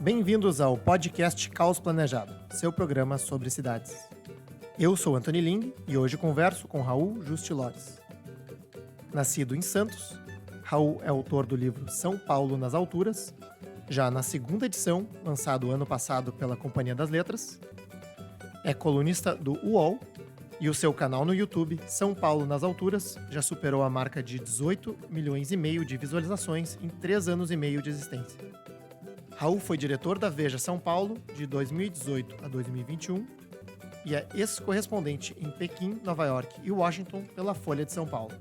Bem-vindos ao podcast Caos Planejado, seu programa sobre cidades. Eu sou Antony Ling e hoje converso com Raul Justilores. Nascido em Santos, Raul é autor do livro São Paulo nas Alturas, já na segunda edição, lançado ano passado pela Companhia das Letras. É colunista do UOL e o seu canal no YouTube, São Paulo nas Alturas, já superou a marca de 18 milhões e meio de visualizações em 3 anos e meio de existência. Raul foi diretor da Veja São Paulo de 2018 a 2021 e é ex-correspondente em Pequim, Nova York e Washington pela Folha de São Paulo.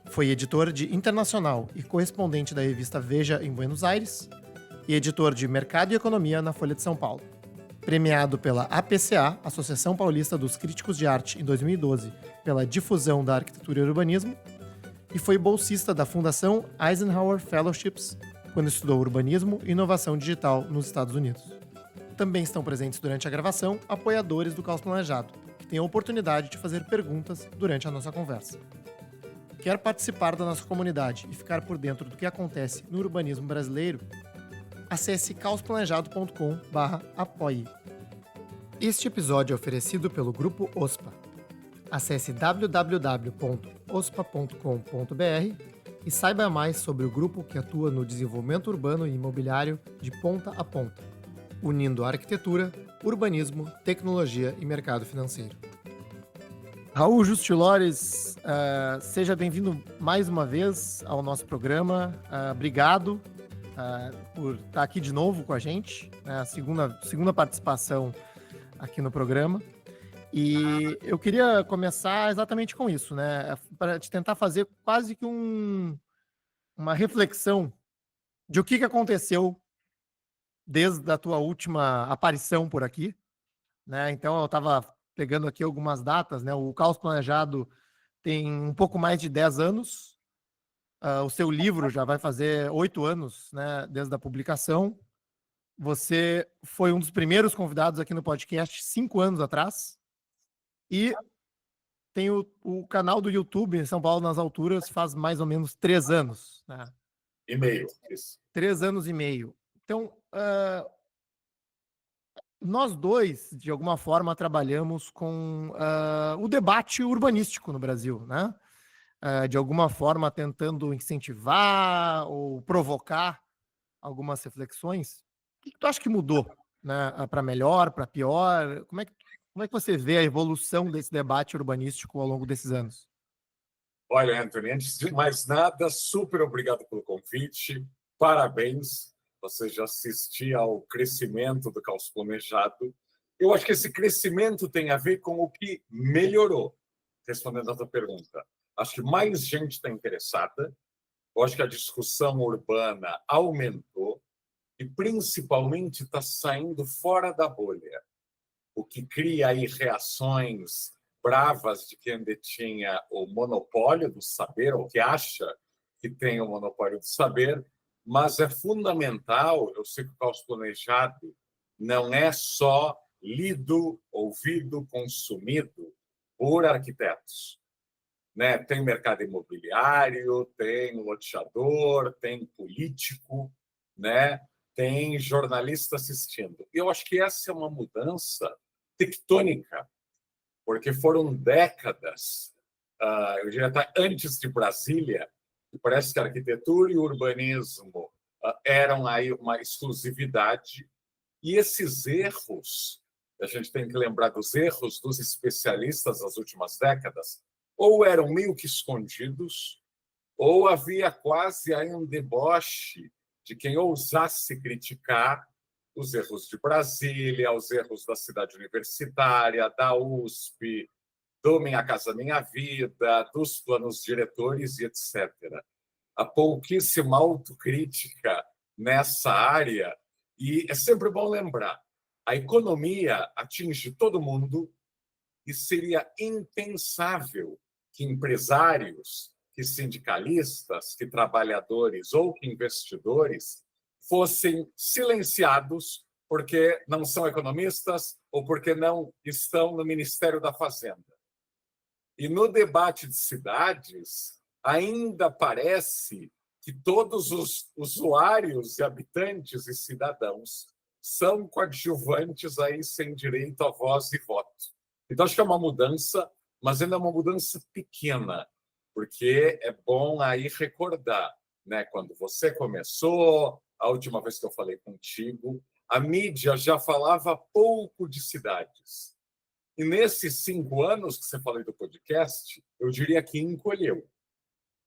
Foi editor de Internacional e correspondente da revista Veja em Buenos Aires e editor de Mercado e Economia na Folha de São Paulo. Premiado pela APCA, Associação Paulista dos Críticos de Arte, em 2012, pela difusão da arquitetura e urbanismo, e foi bolsista da Fundação Eisenhower Fellowships quando estudou urbanismo e inovação digital nos Estados Unidos. Também estão presentes durante a gravação apoiadores do Caos Planejado, que têm a oportunidade de fazer perguntas durante a nossa conversa. Quer participar da nossa comunidade e ficar por dentro do que acontece no urbanismo brasileiro? Acesse caosplannejado.com/apoie. Este episódio é oferecido pelo Grupo OSPA. Acesse www.ospa.com.br e saiba mais sobre o grupo que atua no desenvolvimento urbano e imobiliário de ponta a ponta, unindo arquitetura, urbanismo, tecnologia e mercado financeiro. Raul Justilores, seja bem-vindo mais uma vez ao nosso programa. Obrigado por estar aqui de novo com a gente, a segunda participação aqui no programa. E eu queria começar exatamente com isso, né? Para te tentar fazer quase que uma reflexão de o que aconteceu desde a tua última aparição por aqui, né? Então eu estava pegando aqui algumas datas, né? O Caos Planejado tem um pouco mais de 10 anos. O seu livro já vai fazer 8 anos, né? Desde a publicação. Você foi um dos primeiros convidados aqui no podcast 5 anos atrás. E tem o canal do YouTube, São Paulo nas Alturas, faz mais ou menos 3 anos. Né? E meio, isso. 3 anos e meio. Então, nós dois, de alguma forma, trabalhamos com o debate urbanístico no Brasil, né? De alguma forma, tentando incentivar ou provocar algumas reflexões. O que tu acha que mudou, né? Para melhor, para pior? Como é que você vê a evolução desse debate urbanístico ao longo desses anos? Olha, Antony, antes de mais nada, super obrigado pelo convite. Parabéns. Você já assistia ao crescimento do Caos Planejado. Eu acho que esse crescimento tem a ver com o que melhorou, respondendo a tua pergunta. Acho que mais gente está interessada. Eu acho que a discussão urbana aumentou e, principalmente, está saindo fora da bolha, o que cria aí reações bravas de quem detinha o monopólio do saber, ou que acha que tem o monopólio do saber, mas é fundamental. Eu sei que o Caos Planejado não é só lido, ouvido, consumido por arquitetos. Né? Tem mercado imobiliário, tem loteador, tem político, né? Tem jornalista assistindo. Eu acho que essa é uma mudança tectônica, porque foram décadas, eu diria até antes de Brasília, que parece que a arquitetura e o urbanismo eram aí uma exclusividade, e esses erros, a gente tem que lembrar dos erros dos especialistas das últimas décadas, ou eram meio que escondidos, ou havia quase aí um deboche de quem ousasse criticar os erros de Brasília, os erros da cidade universitária, da USP, do Minha Casa Minha Vida, dos planos diretores e etc. Há pouquíssima autocrítica nessa área, e é sempre bom lembrar, a economia atinge todo mundo e seria impensável que empresários, que sindicalistas, que trabalhadores ou que investidores fossem silenciados porque não são economistas ou porque não estão no Ministério da Fazenda. E no debate de cidades, ainda parece que todos os usuários e habitantes e cidadãos são coadjuvantes aí sem direito a voz e voto. Então, acho que é uma mudança, mas ainda é uma mudança pequena, porque é bom aí recordar, né? Quando você começou, a última vez que eu falei contigo, a mídia já falava pouco de cidades. E nesses 5 anos que você falou do podcast, eu diria que encolheu.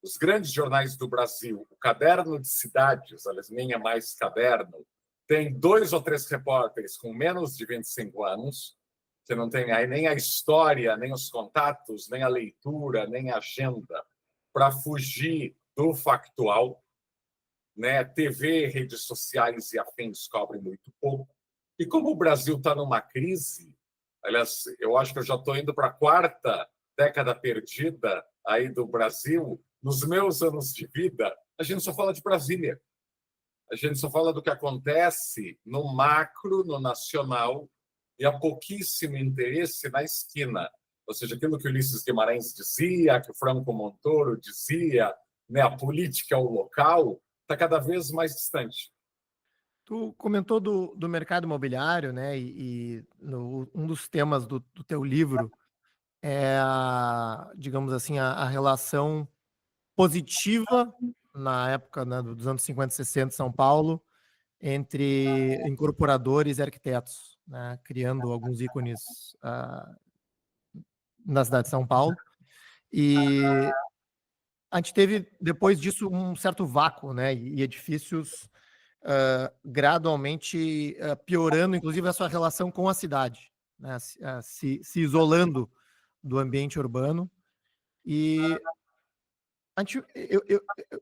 Os grandes jornais do Brasil, o Caderno de Cidades, aliás, nem é mais caderno, tem 2 ou 3 repórteres com menos de 25 anos, que não tem aí nem a história, nem os contatos, nem a leitura, nem a agenda, para fugir do factual. Né? TV, redes sociais e afins cobrem muito pouco. E como o Brasil está numa crise, aliás, eu acho que eu já estou indo para a 4ª década perdida aí do Brasil, nos meus anos de vida, a gente só fala de Brasília. A gente só fala do que acontece no macro, no nacional, e há pouquíssimo interesse na esquina. Ou seja, aquilo que o Ulisses Guimarães dizia, que o Franco Montoro dizia, né, a política é o local, está cada vez mais distante. Tu comentou do mercado imobiliário, né? Um dos temas do teu livro é, digamos assim, a relação positiva na época, né, dos anos 50 e 60 em São Paulo entre incorporadores e arquitetos, né, criando alguns ícones na cidade de São Paulo. E a gente teve, depois disso, um certo vácuo, né, e edifícios gradualmente piorando, inclusive, a sua relação com a cidade, né, se isolando do ambiente urbano. E a gente,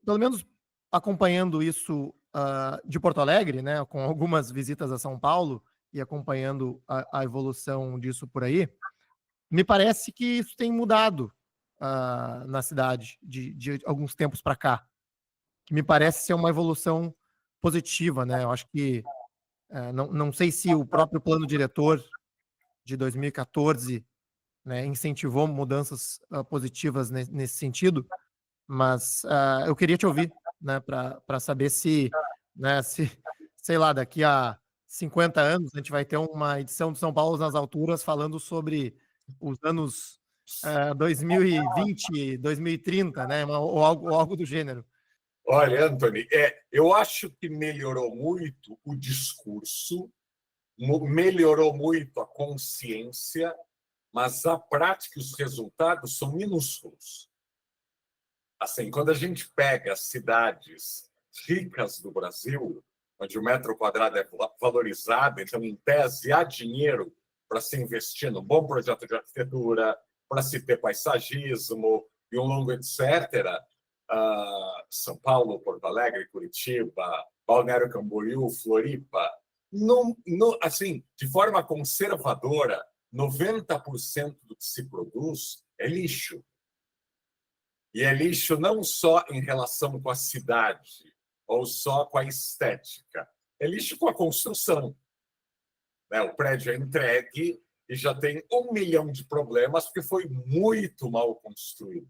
pelo menos acompanhando isso de Porto Alegre, né, com algumas visitas a São Paulo e acompanhando a evolução disso por aí, me parece que isso tem mudado na cidade de alguns tempos para cá, que me parece ser uma evolução positiva, né? Eu acho que não sei se o próprio plano diretor de 2014, né, incentivou mudanças positivas nesse sentido, mas eu queria te ouvir, né, para saber se, né, sei lá, daqui a 50 anos a gente vai ter uma edição de São Paulo nas alturas falando sobre os anos 2020, 2030, né, ou algo do gênero. Olha, Anthony, eu acho que melhorou muito o discurso, melhorou muito a consciência, mas a prática e os resultados são minúsculos. Assim, quando a gente pega cidades ricas do Brasil, onde o metro quadrado é valorizado, então, em tese, há dinheiro para se investir num bom projeto de arquitetura, para se ter paisagismo e um longo etc. São Paulo, Porto Alegre, Curitiba, Balneário Camboriú, Floripa, assim, de forma conservadora, 90% do que se produz é lixo. E é lixo não só em relação com a cidade ou só com a estética, é lixo com a construção. Né? O prédio é entregue e já tem 1 milhão de problemas porque foi muito mal construído.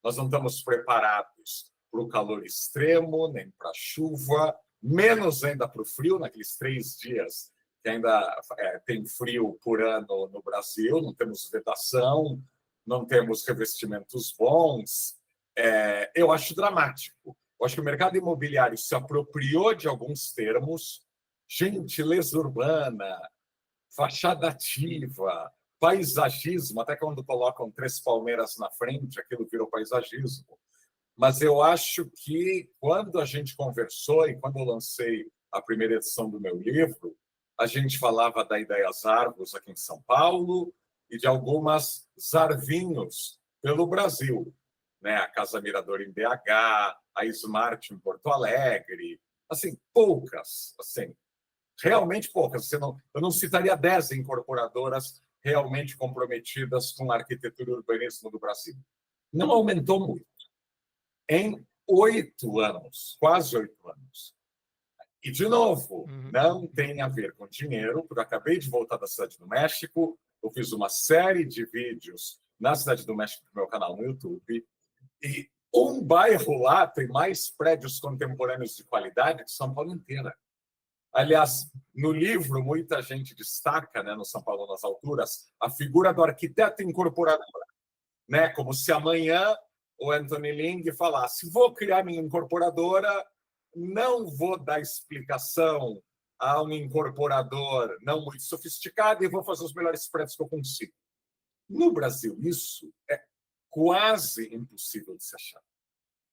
Nós não estamos preparados para o calor extremo, nem para a chuva, menos ainda para o frio, naqueles 3 dias que ainda tem frio por ano no Brasil, não temos vedação, não temos revestimentos bons. Eu acho dramático. Eu acho que o mercado imobiliário se apropriou de alguns termos, gentileza urbana, fachada ativa, paisagismo, até quando colocam 3 palmeiras na frente, aquilo virou paisagismo. Mas eu acho que quando a gente conversou e quando eu lancei a primeira edição do meu livro, a gente falava da Ideias Argos aqui em São Paulo e de algumas Zarvinhos pelo Brasil, né? A Casa Mirador em BH, a Smart em Porto Alegre, assim, poucas, assim, realmente poucas. Eu não citaria 10 incorporadoras realmente comprometidas com a arquitetura e urbanismo do Brasil. Não aumentou muito. Em 8 anos, quase 8 anos. E, de novo, não tem a ver com dinheiro, porque eu acabei de voltar da Cidade do México, eu fiz uma série de vídeos na Cidade do México, no meu canal no YouTube, e Um bairro lá tem mais prédios contemporâneos de qualidade que São Paulo inteira. Aliás, no livro, muita gente destaca, né, no São Paulo nas Alturas, a figura do arquiteto incorporador, né? Como se amanhã o Anthony Ling falasse: vou criar minha incorporadora, não vou dar explicação a um incorporador não muito sofisticado e vou fazer os melhores prédios que eu consigo. No Brasil, isso é quase impossível de se achar.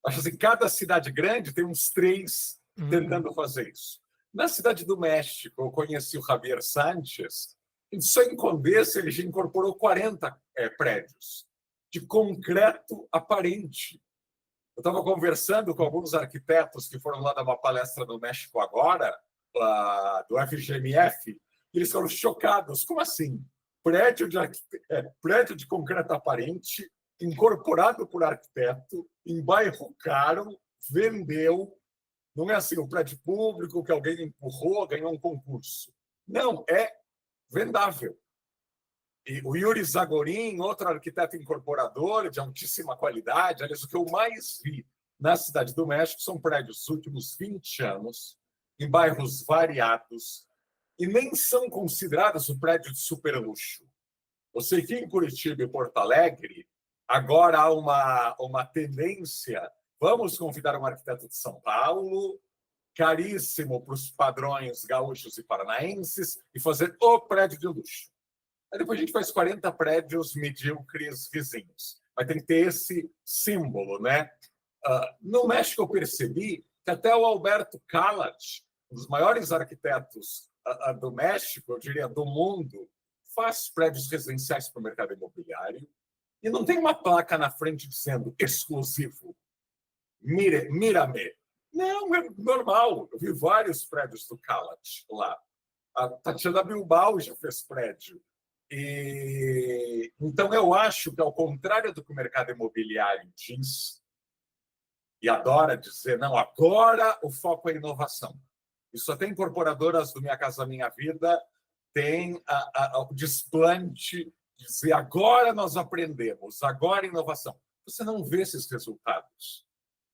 Acho assim, cada cidade grande tem uns 3 tentando fazer isso. Na Cidade do México, eu conheci o Javier Sánchez, e só em Condessa ele já incorporou 40 prédios de concreto aparente. Eu estava conversando com alguns arquitetos que foram lá dar uma palestra no México agora, do FGMF, e eles foram chocados. Como assim? Prédio de concreto aparente, incorporado por arquiteto, em bairro caro, vendeu. Não é assim, um prédio público que alguém empurrou, ganhou um concurso. Não, é vendável. E o Yuri Zagorin, outro arquiteto incorporador de altíssima qualidade, aliás, o que eu mais vi na Cidade do México são prédios dos últimos 20 anos, em bairros variados, e nem são considerados o prédio de superluxo. Eu sei que em Curitiba e Porto Alegre, agora há uma tendência. Vamos convidar um arquiteto de São Paulo, caríssimo para os padrões gaúchos e paranaenses, e fazer o prédio de luxo. Aí depois a gente faz 40 prédios medíocres vizinhos. Mas tem que ter esse símbolo, né? No México, eu percebi que até o Alberto Calat, um dos maiores arquitetos do México, eu diria do mundo, faz prédios residenciais para o mercado imobiliário e não tem uma placa na frente dizendo exclusivo. Mírame. Não, é normal. Eu vi vários prédios do Calat lá. A Tatiana Bilbao já fez prédio. Então, eu acho que, ao contrário do que o mercado imobiliário diz, e adora dizer, não, agora o foco é inovação. Isso até incorporadoras do Minha Casa Minha Vida tem o desplante de dizer, agora nós aprendemos, agora inovação. Você não vê esses resultados.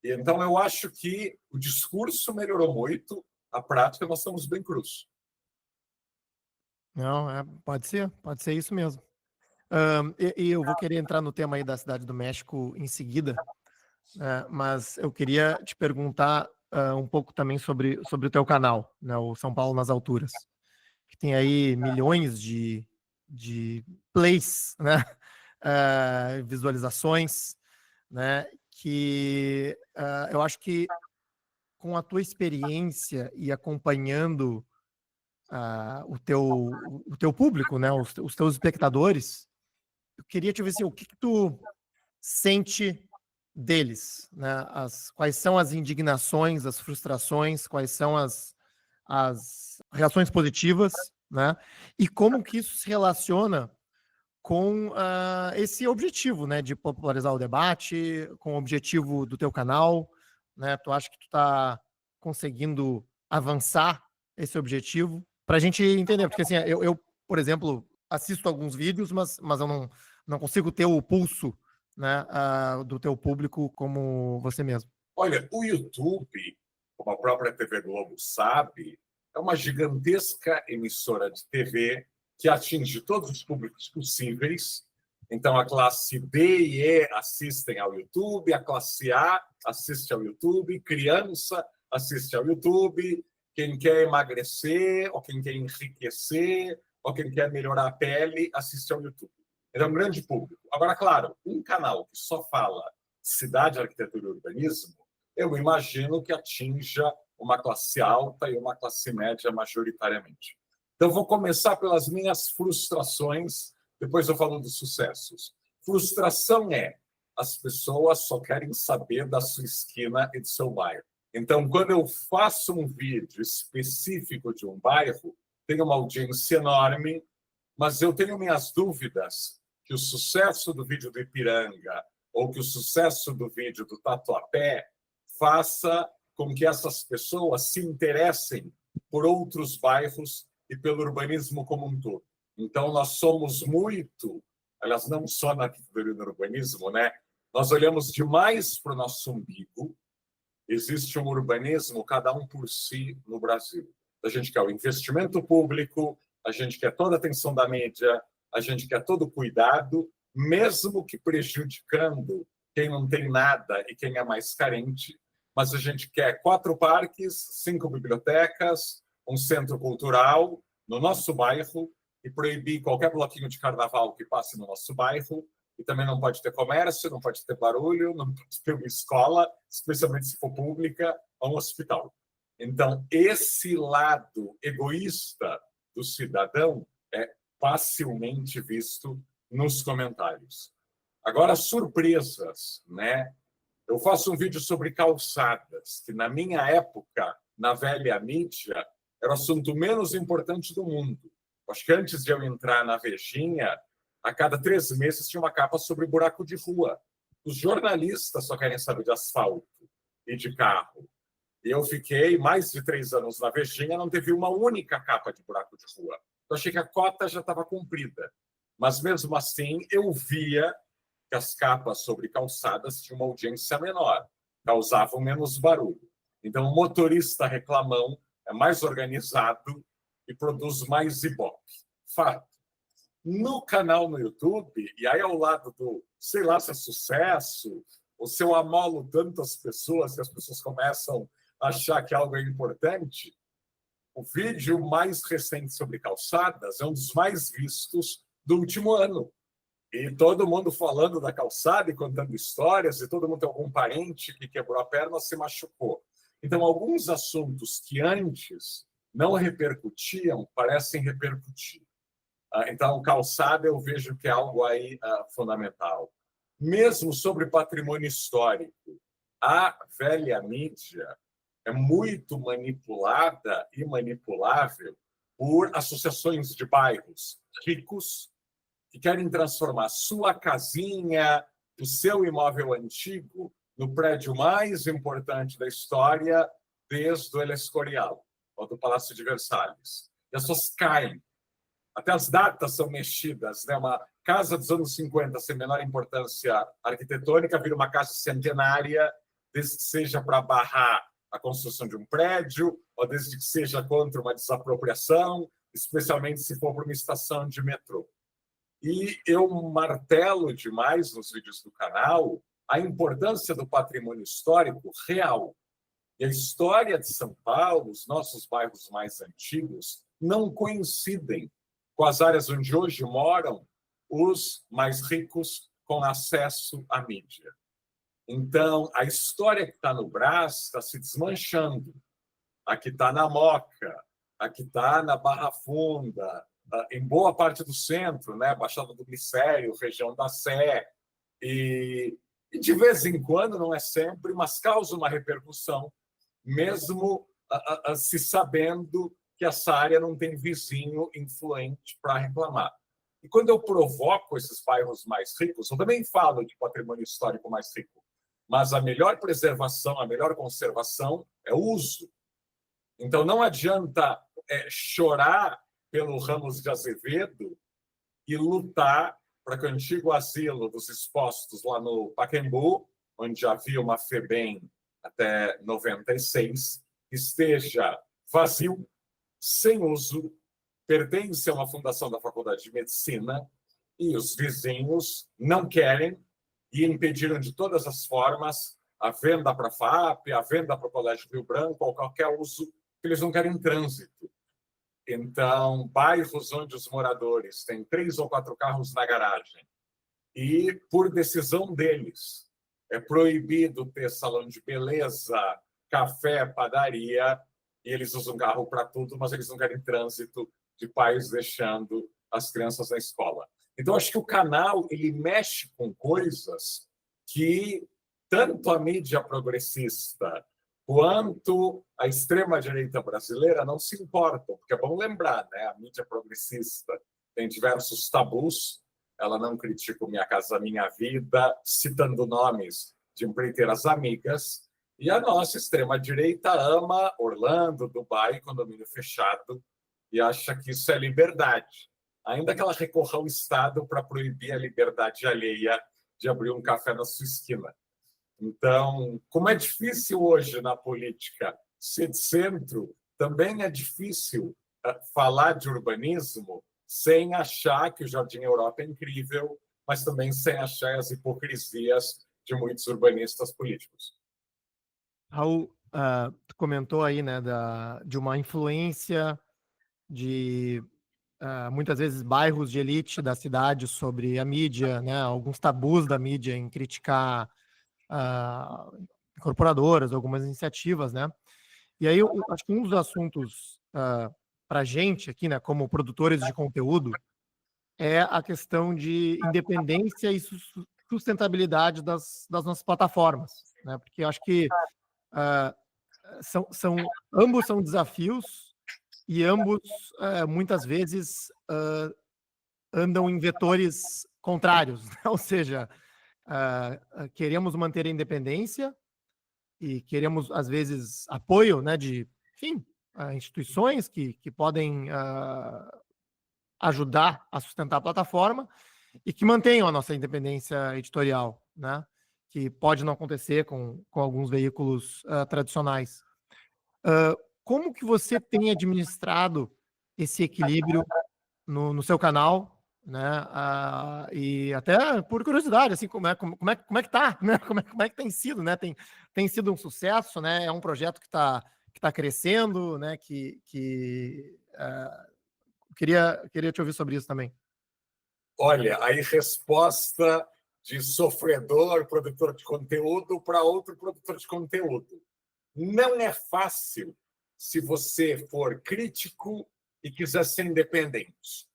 Então, eu acho que o discurso melhorou muito, a prática nós estamos bem cruz. Não, pode ser isso mesmo. E eu vou querer entrar no tema aí da Cidade do México em seguida, mas eu queria te perguntar um pouco também sobre o teu canal, né, o São Paulo nas Alturas, que tem aí milhões de plays, né, visualizações, né, que eu acho que com a tua experiência e acompanhando o teu público, né, os teus espectadores, eu queria te ver assim, o que tu sente deles, né? Quais são as indignações, as frustrações, quais são as reações positivas, né? E como que isso se relaciona com esse objetivo, né, de popularizar o debate, com o objetivo do teu canal, né? Tu acha que tu tá conseguindo avançar esse objetivo? Para a gente entender, porque assim, eu, por exemplo, assisto alguns vídeos, mas eu não consigo ter o pulso, né, do teu público como você mesmo. Olha, o YouTube, como a própria TV Globo sabe, é uma gigantesca emissora de TV que atinge todos os públicos possíveis. Então, a classe B e E assistem ao YouTube, a classe A assiste ao YouTube, criança assiste ao YouTube, quem quer emagrecer, ou quem quer enriquecer, ou quem quer melhorar a pele, assiste ao YouTube. Ele é um grande público. Agora, claro, um canal que só fala cidade, arquitetura e urbanismo, eu imagino que atinja uma classe alta e uma classe média majoritariamente. Então, vou começar pelas minhas frustrações, depois eu falo dos sucessos. Frustração as pessoas só querem saber da sua esquina e do seu bairro. Então, quando eu faço um vídeo específico de um bairro, tem uma audiência enorme, mas eu tenho minhas dúvidas que o sucesso do vídeo do Ipiranga ou que o sucesso do vídeo do Tatuapé faça com que essas pessoas se interessem por outros bairros e pelo urbanismo como um todo. Então, nós somos muito, aliás, não só na arquitetura e no urbanismo, né? Nós olhamos demais para o nosso umbigo. Existe um urbanismo, cada um por si, no Brasil. A gente quer o investimento público, a gente quer toda a atenção da mídia, a gente quer todo o cuidado, mesmo que prejudicando quem não tem nada e quem é mais carente. Mas a gente quer 4 parques, 5 bibliotecas, um centro cultural no nosso bairro e proibir qualquer bloquinho de carnaval que passe no nosso bairro. E também não pode ter comércio, não pode ter barulho, não pode ter uma escola, especialmente se for pública, ou um hospital. Então, esse lado egoísta do cidadão é facilmente visto nos comentários. Agora, surpresas, né? Eu faço um vídeo sobre calçadas, que na minha época, na velha mídia, era o assunto menos importante do mundo. Acho que antes de eu entrar na Vejinha, a cada 3 meses tinha uma capa sobre buraco de rua. Os jornalistas só querem saber de asfalto e de carro. E eu fiquei mais de 3 anos na Vejinha, não teve uma única capa de buraco de rua. Eu achei que a cota já estava cumprida. Mas, mesmo assim, eu via que as capas sobre calçadas tinham uma audiência menor, causavam menos barulho. Então, o motorista reclamão é mais organizado e produz mais ibope. Fato. No canal no YouTube, e aí ao lado do, sei lá se é sucesso, ou se eu amolo tantas pessoas que as pessoas começam a achar que algo é importante, o vídeo mais recente sobre calçadas é um dos mais vistos do último ano. E todo mundo falando da calçada e contando histórias, e todo mundo tem algum parente que quebrou a perna ou se machucou. Então, alguns assuntos que antes não repercutiam, parecem repercutir. Então, calçada eu vejo que é algo aí fundamental. Mesmo sobre patrimônio histórico, a velha mídia é muito manipulada e manipulável por associações de bairros ricos que querem transformar sua casinha, o seu imóvel antigo, no prédio mais importante da história desde o El Escorial, ou do Palácio de Versalhes. E as pessoas caem. Até as datas são mexidas, né? Uma casa dos anos 50 sem menor importância arquitetônica vira uma casa centenária, desde que seja para barrar a construção de um prédio, ou desde que seja contra uma desapropriação, especialmente se for para uma estação de metrô. E eu martelo demais nos vídeos do canal a importância do patrimônio histórico real. E a história de São Paulo, os nossos bairros mais antigos, não coincidem com as áreas onde hoje moram os mais ricos com acesso à mídia. Então, a história que está no Brás está se desmanchando. A que está na Moca, a que está na Barra Funda, em boa parte do centro, né? Baixada do Glicério, região da Sé. E de vez em quando, não é sempre, mas causa uma repercussão, mesmo se sabendo que essa área não tem vizinho influente para reclamar. E quando eu provoco esses bairros mais ricos, eu também falo de patrimônio histórico mais rico, mas a melhor preservação, a melhor conservação é o uso. Então, não adianta chorar pelo Ramos de Azevedo e lutar para que o antigo asilo dos expostos lá no Pacaembu, onde havia uma FEBEM até 96, esteja vazio, sem uso, pertence a uma fundação da Faculdade de Medicina e os vizinhos não querem e impediram de todas as formas a venda para a FAP, a venda para o Colégio Rio Branco, ou qualquer uso, que eles não querem trânsito. Então, bairros onde os moradores têm 3 ou 4 carros na garagem e, por decisão deles, é proibido ter salão de beleza, café, padaria, e eles usam carro para tudo, mas eles não querem trânsito de pais deixando as crianças na escola. Então, acho que o canal ele mexe com coisas que tanto a mídia progressista quanto a extrema-direita brasileira não se importam, porque é bom lembrar, né? A mídia progressista tem diversos tabus, ela não critica o Minha Casa Minha Vida, citando nomes de empreiteiras amigas, e a nossa extrema-direita ama Orlando, Dubai, condomínio fechado, e acha que isso é liberdade. Ainda que ela recorra ao Estado para proibir a liberdade alheia de abrir um café na sua esquina. Então, como é difícil hoje na política ser de centro, também é difícil falar de urbanismo sem achar que o Jardim Europa é incrível, mas também sem achar as hipocrisias de muitos urbanistas políticos. Raul, tu comentou aí, né, de uma influência de muitas vezes bairros de elite da cidade sobre a mídia, né, alguns tabus da mídia em criticar incorporadoras, algumas iniciativas, né? E aí eu acho que um dos assuntos para a gente aqui, né, como produtores de conteúdo, é a questão de independência e sustentabilidade das nossas plataformas, né? Porque eu acho que ambos são desafios e ambos muitas vezes andam em vetores contrários, né? Ou seja, queremos manter a independência e queremos, às vezes, apoio, né, de, enfim, instituições que podem ajudar a sustentar a plataforma e que mantenham a nossa independência editorial, né, que pode não acontecer com alguns veículos tradicionais. Como que você tem administrado esse equilíbrio no seu canal, né? E até por curiosidade, assim, como é que tá, né? Como é que tem sido, né? Tem sido um sucesso, né? É um projeto que tá crescendo, né? Queria te ouvir sobre isso também. Olha, aí resposta de sofredor, produtor de conteúdo, para outro produtor de conteúdo. Não é fácil se você for crítico e quiser ser independente.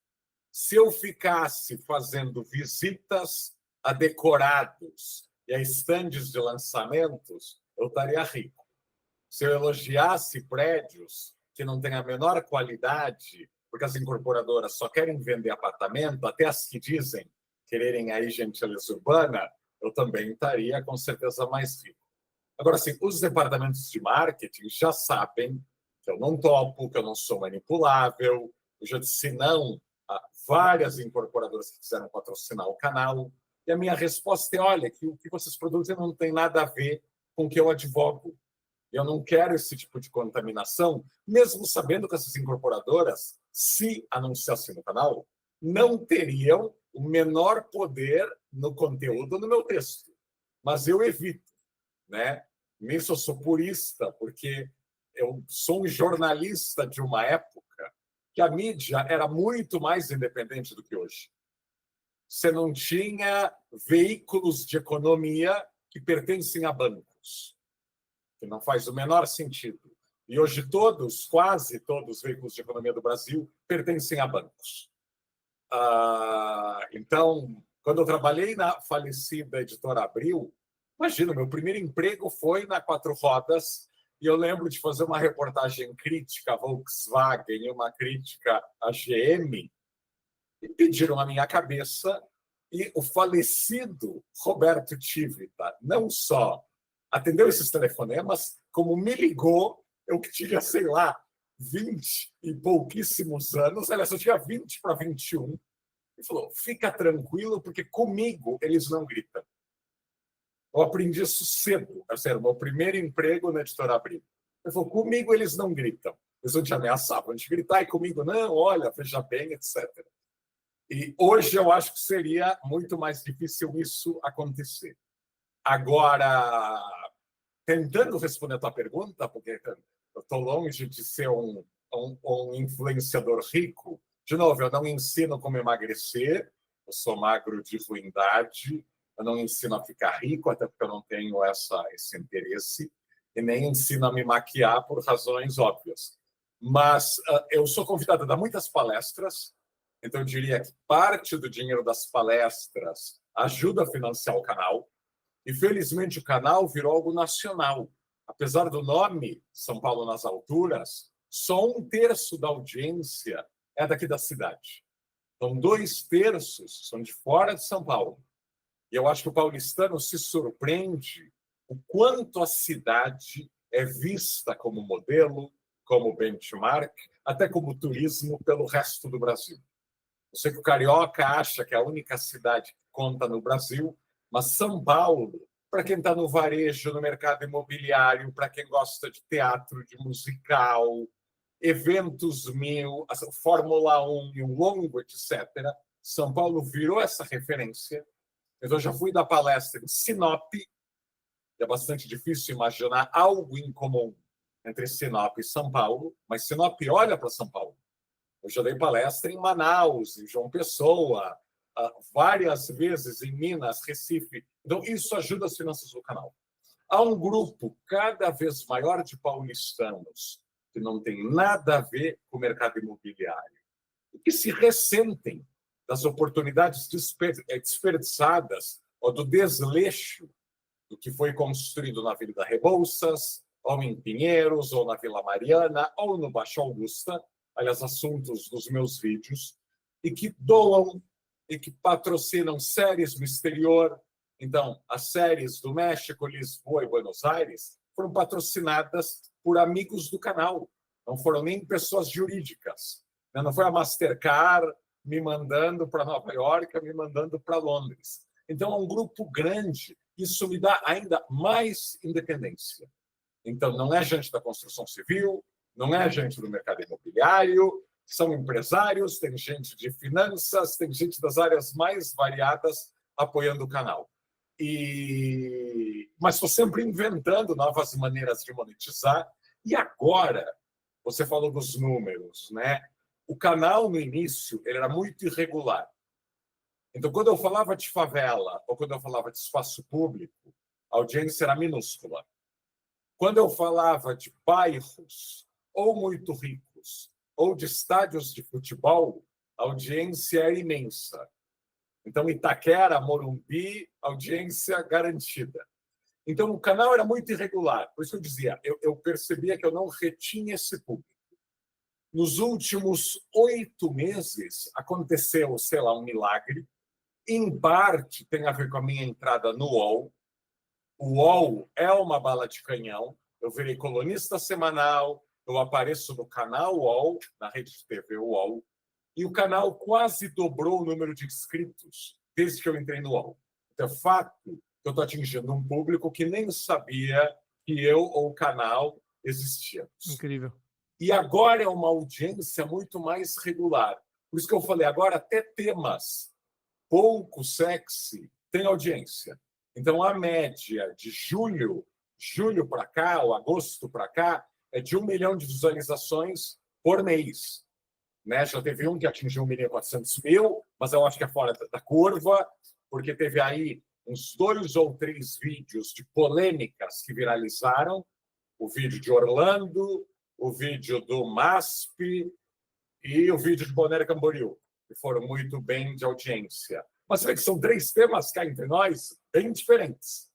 Se eu ficasse fazendo visitas a decorados e a estandes de lançamentos, eu estaria rico. Se eu elogiasse prédios que não têm a menor qualidade, porque as incorporadoras só querem vender apartamento, até as que dizem quererem aí gentileza urbana, eu também estaria com certeza mais rico. Agora, assim, os departamentos de marketing já sabem que eu não topo, que eu não sou manipulável. Eu já disse não a várias incorporadoras que quiseram patrocinar o canal. E a minha resposta é, olha, que o que vocês produzem não tem nada a ver com o que eu advogo. Eu não quero esse tipo de contaminação, mesmo sabendo que essas incorporadoras, se anunciassem no canal, não teriam o menor poder no conteúdo no meu texto. Mas eu evito, né? Nisso eu sou purista, porque eu sou um jornalista de uma época que a mídia era muito mais independente do que hoje. Você não tinha veículos de economia que pertencem a bancos, que não faz o menor sentido. E hoje quase todos os veículos de economia do Brasil pertencem a bancos. Então, quando eu trabalhei na falecida Editora Abril, imagina, meu primeiro emprego foi na Quatro Rodas, e eu lembro de fazer uma reportagem crítica à Volkswagen e uma crítica à GM, e pediram a minha cabeça, e o falecido Roberto Tivita não só atendeu esses telefonemas, como me ligou, eu que tinha, sei lá, 20 e pouquíssimos anos, aliás, eu tinha 20 para 21, e falou, fica tranquilo, porque comigo eles não gritam. Eu aprendi isso cedo, era o meu primeiro emprego na Editora Abril. Ele falou, comigo eles não gritam. Eles não te ameaçavam de gritar, e comigo não, olha, veja bem, etc. E hoje eu acho que seria muito mais difícil isso acontecer. Agora, tentando responder a tua pergunta, porque eu estou longe de ser um influenciador rico, de novo, eu não ensino como emagrecer, eu sou magro de ruindade, eu não ensino a ficar rico, até porque eu não tenho esse interesse, e nem ensino a me maquiar por razões óbvias. Mas eu sou convidado a dar muitas palestras, então eu diria que parte do dinheiro das palestras ajuda a financiar o canal, e felizmente o canal virou algo nacional. Apesar do nome São Paulo nas Alturas, só 1/3 da audiência é daqui da cidade. Então, 2/3 são de fora de São Paulo. E eu acho que o paulistano se surpreende o quanto a cidade é vista como modelo, como benchmark, até como turismo pelo resto do Brasil. Eu sei que o carioca acha que é a única cidade que conta no Brasil, Mas São Paulo, para quem está no varejo, no mercado imobiliário, para quem gosta de teatro, de musical, eventos mil, Fórmula 1 e um longo, etc., São Paulo virou essa referência. Eu já fui dar palestra em Sinop, é bastante difícil imaginar algo em comum entre Sinop e São Paulo, mas Sinop olha para São Paulo. Eu já dei palestra em Manaus, em João Pessoa, várias vezes em Minas, Recife. Então, isso ajuda as finanças do canal. Há um grupo cada vez maior de paulistanos que não tem nada a ver com o mercado imobiliário e que se ressentem das oportunidades desperdiçadas ou do desleixo do que foi construído na Avenida Rebouças, ou em Pinheiros, ou na Vila Mariana, ou no Baixo Augusta, aliás, assuntos dos meus vídeos, e que doam e que patrocinam séries no exterior. Então, as séries do México, Lisboa e Buenos Aires foram patrocinadas por amigos do canal, não foram nem pessoas jurídicas. Não foi a Mastercard me mandando para Nova York, me mandando para Londres. Então, é um grupo grande. Isso me dá ainda mais independência. Então, não é gente da construção civil, não é gente do mercado imobiliário, são empresários, tem gente de finanças, tem gente das áreas mais variadas apoiando o canal. Mas estou sempre inventando novas maneiras de monetizar. E agora, você falou dos números, né? O canal, no início, ele era muito irregular. Então, quando eu falava de favela ou quando eu falava de espaço público, a audiência era minúscula. Quando eu falava de bairros ou muito ricos ou de estádios de futebol, a audiência era imensa. Então, Itaquera, Morumbi, audiência garantida. Então, o canal era muito irregular. Por isso eu dizia, eu percebia que eu não retinha esse público. Nos últimos 8 meses, aconteceu, sei lá, um milagre. Em parte, tem a ver com a minha entrada no UOL. O UOL é uma bala de canhão. Eu virei colunista semanal, eu apareço no canal UOL, na rede de TV UOL, e o canal quase dobrou o número de inscritos desde que eu entrei no UOL. Então, é fato que eu estou atingindo um público que nem sabia que eu ou o canal existíamos. Incrível. E agora é uma audiência muito mais regular. Por isso que eu falei, agora até temas pouco sexy tem audiência. Então, a média de julho para cá, ou agosto para cá, é de 1 milhão de visualizações por mês. Né? Já teve um que atingiu 1.400.000, mas eu acho que é fora da curva, porque teve aí uns 2 ou 3 vídeos de polêmicas que viralizaram. O vídeo de Orlando, o vídeo do MASP e o vídeo de Balneário Camboriú, que foram muito bem de audiência. Mas você vê que são 3 temas cá entre nós bem diferentes.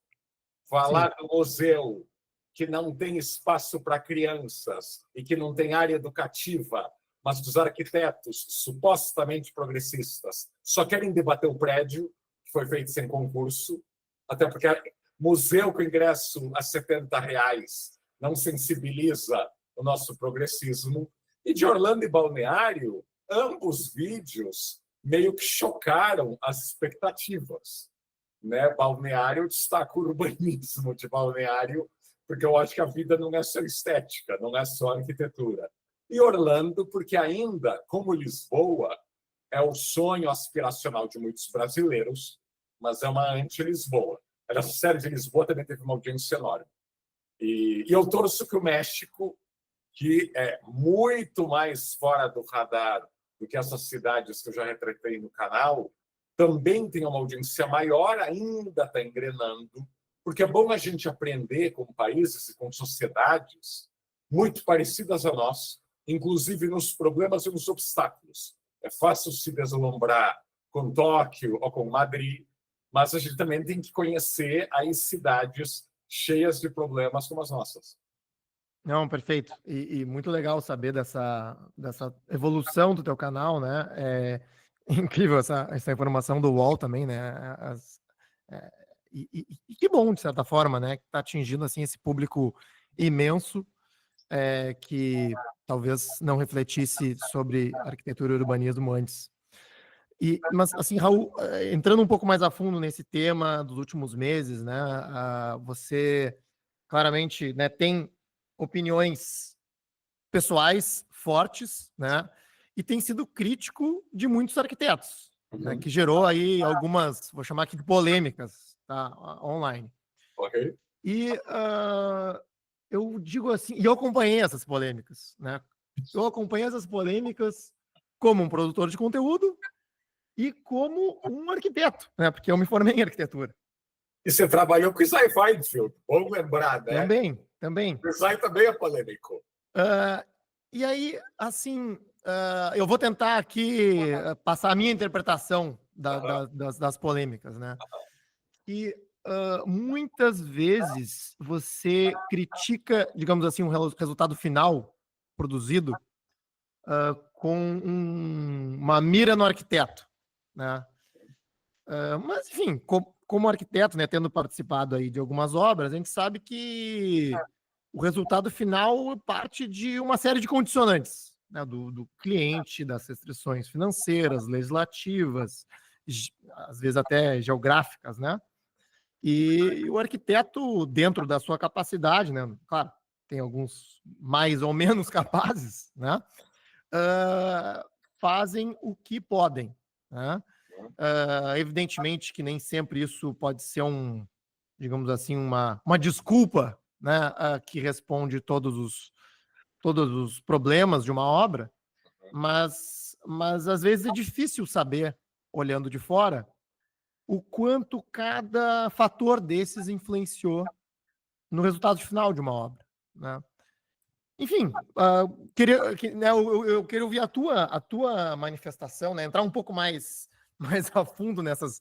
Falar do museu que não tem espaço para crianças e que não tem área educativa, mas dos arquitetos supostamente progressistas só querem debater o prédio, que foi feito sem concurso, até porque museu com ingresso a R$ 70 não sensibiliza o nosso progressismo. E de Orlando e Balneário, ambos vídeos meio que chocaram as expectativas. Né? Balneário, eu destaco o urbanismo de Balneário, porque eu acho que a vida não é só estética, não é só arquitetura. E Orlando, porque ainda, como Lisboa, é o sonho aspiracional de muitos brasileiros, mas é uma anti-Lisboa. A série de Lisboa também teve uma audiência enorme. E eu torço que o México, que é muito mais fora do radar do que essas cidades que eu já retratei no canal, também tenha uma audiência maior, ainda está engrenando, porque é bom a gente aprender com países e com sociedades muito parecidas a nós, inclusive nos problemas e nos obstáculos. É fácil se deslumbrar com Tóquio ou com Madrid, mas a gente também tem que conhecer as cidades cheias de problemas como as nossas. Não, perfeito. E muito legal saber dessa evolução do teu canal, né? É incrível essa informação do UOL também, né? E que bom, de certa forma, né? Que está atingindo assim, esse público imenso que talvez não refletisse sobre arquitetura e urbanismo antes. Mas, assim, Raul, entrando um pouco mais a fundo nesse tema dos últimos meses, né, você claramente, né, tem opiniões pessoais fortes, né, e tem sido crítico de muitos arquitetos, né, que gerou aí algumas, vou chamar aqui de polêmicas, tá, online. Ok? E eu digo assim, e eu acompanhei essas polêmicas, né? Eu acompanhei essas polêmicas como um produtor de conteúdo e como um arquiteto, né? Porque eu me formei em arquitetura. E você trabalhou com Isaiah Feinfeld, vamos lembrar, né? Também. O Isaiah também é polêmico. E aí, assim, eu vou tentar aqui passar a minha interpretação das polêmicas, né? E muitas vezes você critica, digamos assim, um resultado final produzido com uma mira no arquiteto, né? Mas, enfim, como arquiteto, né, tendo participado aí de algumas obras, a gente sabe que o resultado final parte de uma série de condicionantes, né, do cliente, das restrições financeiras, legislativas, às vezes até geográficas, né? E o arquiteto, dentro da sua capacidade, né? Claro, tem alguns mais ou menos capazes, né? Fazem o que podem, né? Evidentemente que nem sempre isso pode ser digamos assim, uma desculpa, né? Que responde todos os problemas de uma obra, mas às vezes é difícil saber, olhando de fora, o quanto cada fator desses influenciou no resultado final de uma obra, né? Enfim, né, eu queria ouvir a tua manifestação, né? Entrar um pouco mais a fundo nessas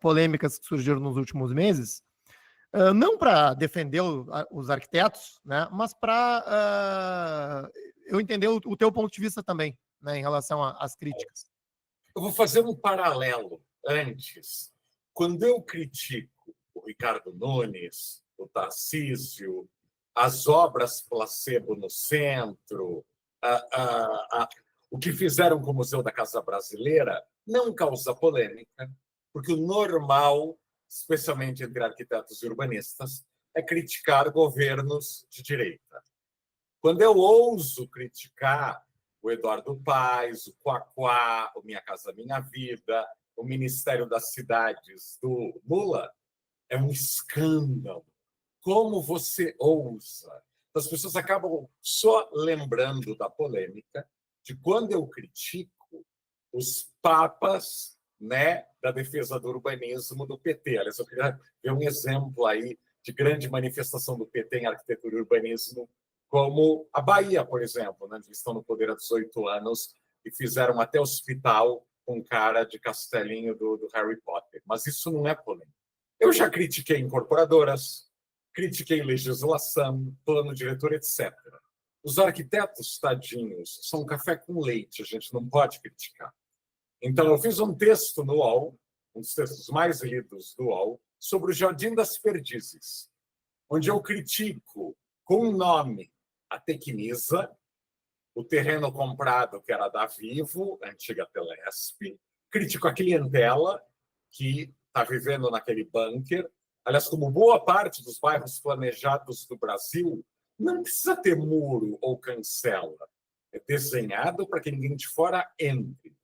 polêmicas que surgiram nos últimos meses, não para defender os arquitetos, né? Mas para eu entender o teu ponto de vista também, né? Em relação às críticas. Eu vou fazer um paralelo antes. Quando eu critico o Ricardo Nunes, o Tarcísio, as obras placebo no centro, o que fizeram com o Museu da Casa Brasileira, não causa polêmica, porque o normal, especialmente entre arquitetos e urbanistas, é criticar governos de direita. Quando eu ouso criticar o Eduardo Paes, o Quaquá, o Minha Casa Minha Vida, o Ministério das Cidades do Lula, é um escândalo. Como você ousa? As pessoas acabam só lembrando da polêmica de quando eu critico os papas, né, da defesa do urbanismo do PT. Aliás, eu queria ver um exemplo aí de grande manifestação do PT em arquitetura e urbanismo, como a Bahia, por exemplo, né? Eles estão no poder há 18 anos e fizeram até hospital com cara de castelinho do Harry Potter. Mas isso não é polêmico. Eu já critiquei incorporadoras, critiquei legislação, plano diretor, etc. Os arquitetos, tadinhos, são café com leite, a gente não pode criticar. Então, eu fiz um texto no UOL, um dos textos mais lidos do UOL, sobre o Jardim das Perdizes, onde eu critico com nome a Tecnisa, o terreno comprado que era da Vivo, a antiga Telesp, critico a clientela que está vivendo naquele bunker. Aliás, como boa parte dos bairros planejados do Brasil, não precisa ter muro ou cancela. É desenhado para que ninguém de fora entre,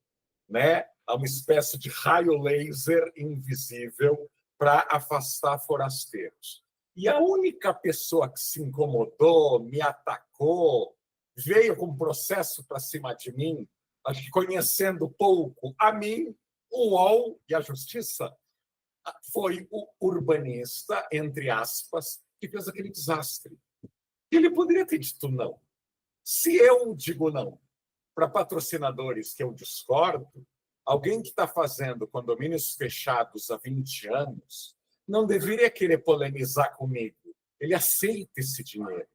né? Há uma espécie de raio laser invisível para afastar forasteiros. E a única pessoa que se incomodou, me atacou, veio com um processo para cima de mim, acho que conhecendo pouco a mim, o UOL e a Justiça, foi o urbanista, entre aspas, que fez aquele desastre. Ele poderia ter dito não. Se eu digo não para patrocinadores que eu discordo, alguém que está fazendo condomínios fechados há 20 anos não deveria querer polemizar comigo. Ele aceita esse dinheiro.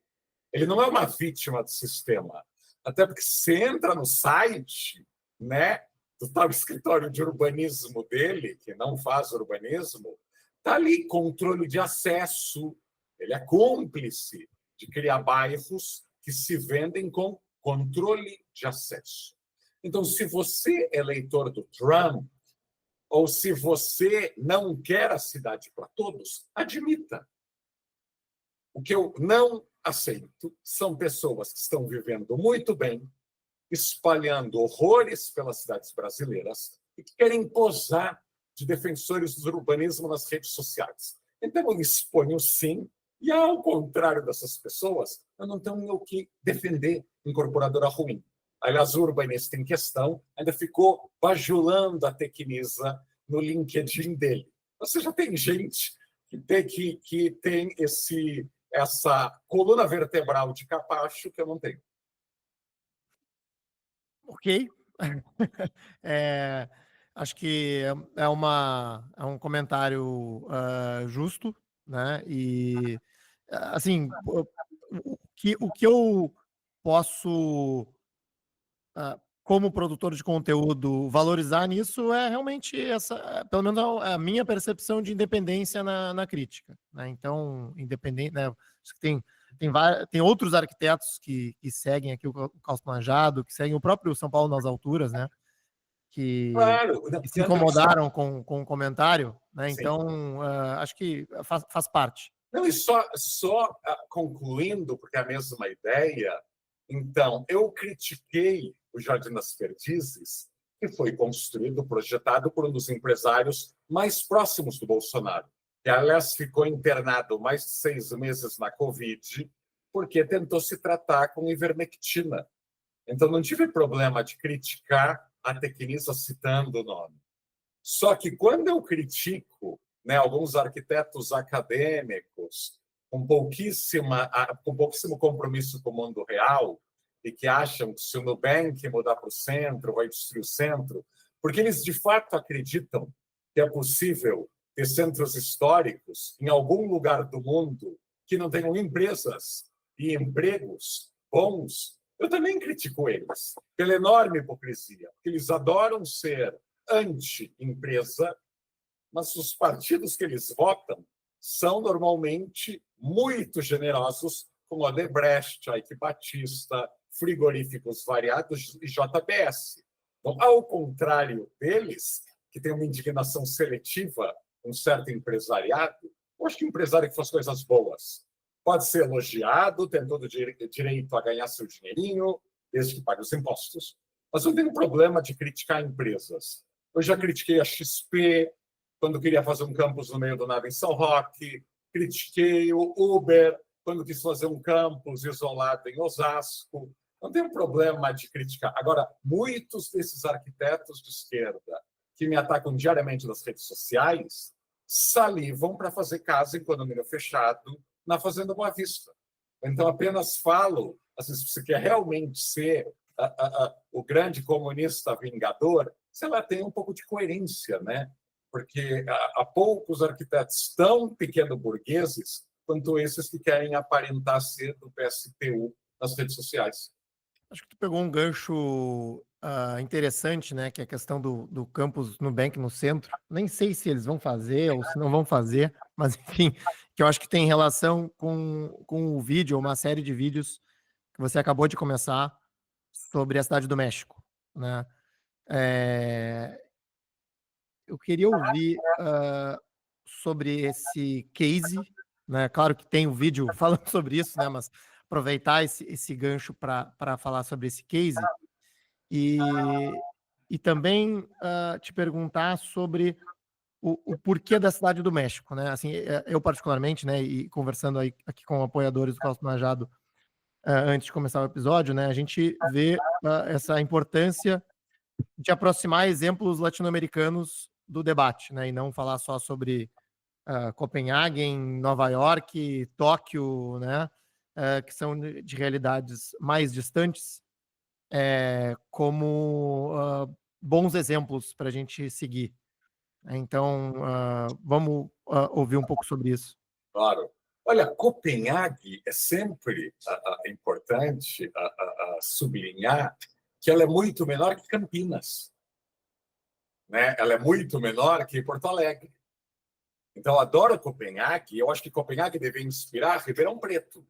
Ele não é uma vítima do sistema. Até porque você entra no site, né, do tal escritório de urbanismo dele, que não faz urbanismo, está ali controle de acesso. Ele é cúmplice de criar bairros que se vendem com controle de acesso. Então, se você é eleitor do Trump, ou se você não quer a cidade para todos, admita. O que eu não aceito são pessoas que estão vivendo muito bem, espalhando horrores pelas cidades brasileiras e que querem posar de defensores do urbanismo nas redes sociais. Então, eu exponho sim, e ao contrário dessas pessoas, eu não tenho o que defender incorporadora ruim. Aliás, o urbanista em questão ainda ficou bajulando a Tecnisa no LinkedIn dele. Ou seja, tem gente que tem essa coluna vertebral de capacho que eu não tenho. Ok. Acho que é um comentário justo, né? E, assim, o que eu posso, como produtor de conteúdo, valorizar nisso é realmente pelo menos a minha percepção de independência na crítica, né? Então, independente, né? Acho que tem outros arquitetos que seguem aqui o Caos Planejado, que seguem o próprio São Paulo nas Alturas, né? Claro, que se incomodaram com o comentário, né? Sim. Então, acho que faz parte. Não, e só concluindo, porque é a mesma ideia, então, eu critiquei o Jardim das Perdizes, que foi construído, projetado por um dos empresários mais próximos do Bolsonaro, que, aliás, ficou internado mais de 6 meses na Covid, porque tentou se tratar com ivermectina. Então, não tive problema de criticar a Tecnisa citando o nome. Só que quando eu critico, né, alguns arquitetos acadêmicos com pouquíssimo compromisso com o mundo real e que acham que se o Nubank mudar para o centro, vai destruir o centro, porque eles de fato acreditam que é possível ter centros históricos em algum lugar do mundo que não tenham empresas e empregos bons, eu também critico eles pela enorme hipocrisia, porque eles adoram ser anti-empresa, mas os partidos que eles votam são normalmente muito generosos, como a Odebrecht, a Ike Batista, Frigoríficos Variados e JBS. Então, ao contrário deles, que tem uma indignação seletiva, um certo empresariado, eu acho que o empresário que faz coisas boas pode ser elogiado, tem todo o direito a ganhar seu dinheirinho, desde que pague os impostos. Mas eu tenho um problema de criticar empresas. Eu já critiquei a XP quando queria fazer um campus no meio do nada em São Roque, critiquei o Uber quando quis fazer um campus isolado em Osasco. Não tem um problema de criticar. Agora, muitos desses arquitetos de esquerda que me atacam diariamente nas redes sociais salivam para fazer casa em condomínio fechado na Fazenda Boa Vista. Então, apenas falo, assim, se você quer realmente ser o grande comunista vingador, sei lá, tem um pouco de coerência, né? Porque há poucos arquitetos tão pequeno-burgueses quanto esses que querem aparentar ser do PSTU nas redes sociais. Acho que tu pegou um gancho interessante, né? Que é a questão do campus Nubank no centro. Nem sei se eles vão fazer ou se não vão fazer, mas enfim, que eu acho que tem relação com o vídeo, uma série de vídeos que você acabou de começar sobre a Cidade do México, né? Eu queria ouvir sobre esse case, né? Claro que tem um vídeo falando sobre isso, né? Mas aproveitar esse gancho para falar sobre esse case e também te perguntar sobre o porquê da Cidade do México, né? Assim, eu particularmente, né? E conversando aí aqui com apoiadores do Caos Planejado antes de começar o episódio, né? A gente vê essa importância de aproximar exemplos latino-americanos do debate, né? E não falar só sobre Copenhague, Nova York, Tóquio, né? Que são de realidades mais distantes, como bons exemplos para a gente seguir. Então, vamos ouvir um pouco sobre isso. Claro. Olha, Copenhague é sempre importante sublinhar que ela é muito menor que Campinas, né? Ela é muito menor que Porto Alegre. Então, eu adoro Copenhague. Eu acho que Copenhague deveria inspirar Ribeirão Preto,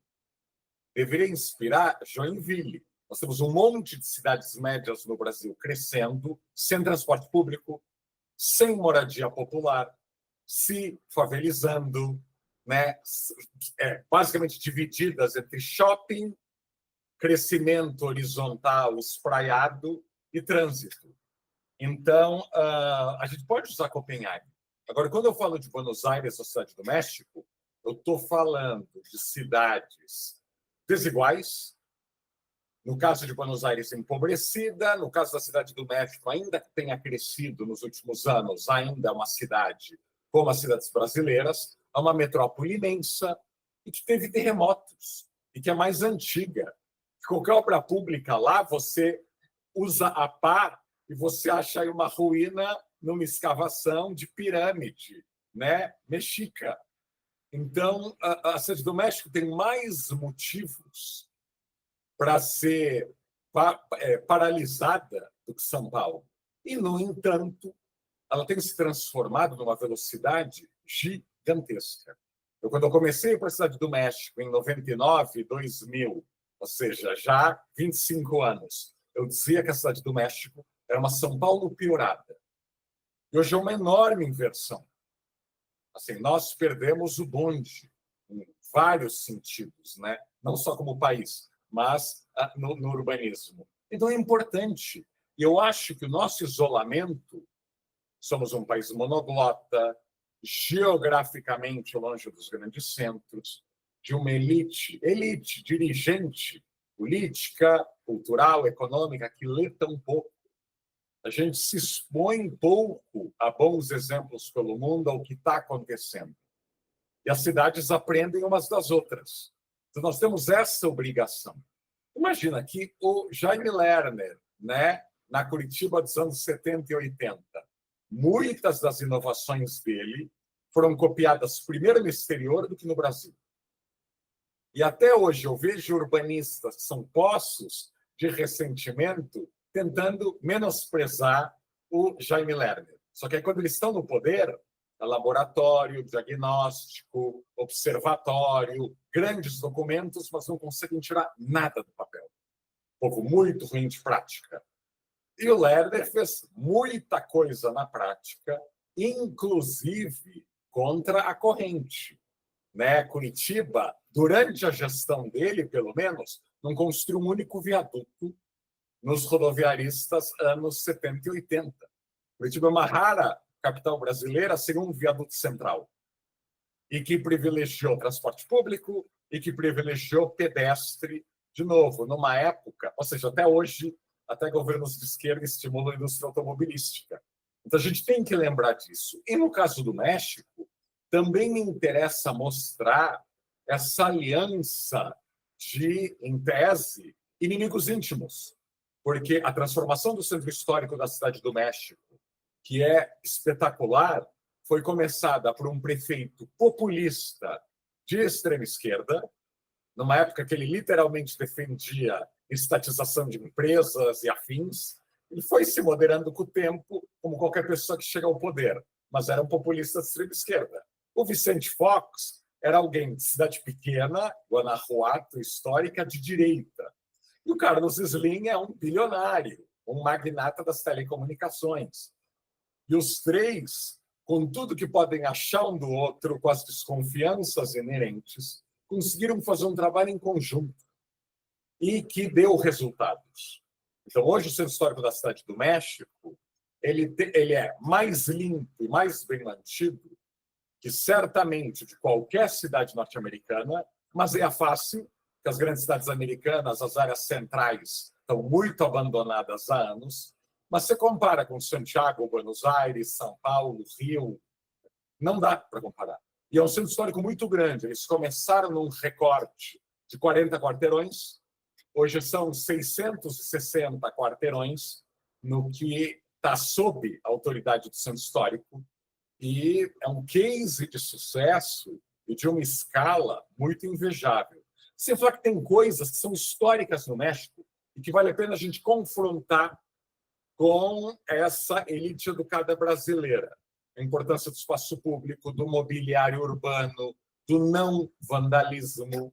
deveria inspirar Joinville, Nós temos um monte de cidades médias no Brasil crescendo, sem transporte público, sem moradia popular, se favelizando, né? Basicamente divididas entre shopping, crescimento horizontal espraiado e trânsito. Então, a gente pode usar Copenhague. Agora, quando eu falo de Buenos Aires, a cidade do México, eu estou falando de cidades desiguais. No caso de Buenos Aires, empobrecida. No caso da cidade do México, ainda que tenha crescido nos últimos anos, ainda é uma cidade como as cidades brasileiras, é uma metrópole imensa e que teve terremotos e que é mais antiga. Qualquer obra pública lá, você usa a pá e você acha aí uma ruína numa escavação de pirâmide, né, mexica. Então, a cidade do México tem mais motivos para ser paralisada do que São Paulo. E, no entanto, ela tem se transformado numa velocidade gigantesca. Quando eu comecei para a cidade do México, em 99, 2000, ou seja, já 25 anos, eu dizia que a cidade do México era uma São Paulo piorada. E hoje é uma enorme inversão. Assim, nós perdemos o bonde em vários sentidos, né? Não só como país, mas no urbanismo. Então é importante. E eu acho que o nosso isolamento, somos um país monoglota, geograficamente longe dos grandes centros, de uma elite dirigente, política, cultural, econômica, que lê tão pouco. A gente se expõe pouco a bons exemplos pelo mundo, ao que está acontecendo. E as cidades aprendem umas das outras. Então, nós temos essa obrigação. Imagina que o Jaime Lerner, né, na Curitiba dos anos 70 e 80, muitas das inovações dele foram copiadas primeiro no exterior do que no Brasil. E até hoje eu vejo urbanistas que são poços de ressentimento tentando menosprezar o Jaime Lerner. Só que aí, quando eles estão no poder, é laboratório, diagnóstico, observatório, grandes documentos, mas não conseguem tirar nada do papel. Povo muito ruim de prática. E o Lerner fez muita coisa na prática, inclusive contra a corrente. Né? Curitiba, durante a gestão dele, pelo menos, não construiu um único viaduto nos rodoviaristas anos 70 e 80. Curitiba é uma rara capital brasileira sem um viaduto central e que privilegiou transporte público e que privilegiou pedestre, de novo, numa época, ou seja, até hoje, até governos de esquerda estimulam a indústria automobilística. Então, a gente tem que lembrar disso. E no caso do México, também me interessa mostrar essa aliança de, em tese, inimigos íntimos. Porque a transformação do centro histórico da cidade do México, que é espetacular, foi começada por um prefeito populista de extrema esquerda, numa época que ele literalmente defendia estatização de empresas e afins. Ele foi se moderando com o tempo, como qualquer pessoa que chega ao poder, mas era um populista de extrema esquerda. O Vicente Fox era alguém de cidade pequena, Guanajuato, histórica, de direita. E o Carlos Slim é um bilionário, um magnata das telecomunicações. E os três, com tudo que podem achar um do outro, com as desconfianças inerentes, conseguiram fazer um trabalho em conjunto e que deu resultados. Então, hoje, o Centro Histórico da Cidade do México ele é mais limpo e mais bem mantido que, certamente, de qualquer cidade norte-americana, mas é fácil que as grandes cidades americanas, as áreas centrais, estão muito abandonadas há anos, mas você compara com Santiago, Buenos Aires, São Paulo, Rio, não dá para comparar. E é um centro histórico muito grande. Eles começaram num recorte de 40 quarteirões, hoje são 660 quarteirões, no que está sob a autoridade do centro histórico, e é um case de sucesso e de uma escala muito invejável. Você fala que tem coisas que são históricas no México e que vale a pena a gente confrontar com essa elite educada brasileira. A importância do espaço público, do mobiliário urbano, do não vandalismo.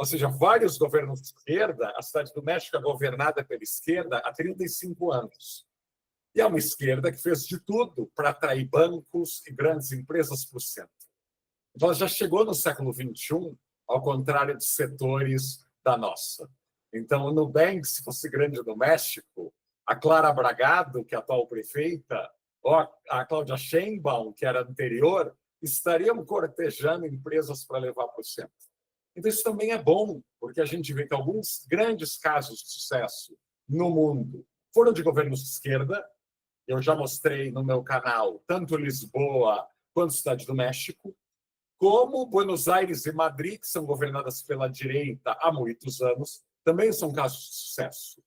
ou seja, vários governos de esquerda, a cidade do México é governada pela esquerda há 35 anos. E é uma esquerda que fez de tudo para atrair bancos e grandes empresas para o centro. Então, ela já chegou no século XXI, ao contrário de setores da nossa. Então, o Nubank, se fosse grande no México, a Clara Bragado, que é a atual prefeita, ou a Cláudia Sheinbaum, que era anterior, estariam cortejando empresas para levar para o centro. Então, isso também é bom, porque a gente vê que alguns grandes casos de sucesso no mundo foram de governos de esquerda. Eu já mostrei no meu canal tanto Lisboa quanto Cidade do México, como Buenos Aires e Madrid, que são governadas pela direita há muitos anos, também são casos de sucesso.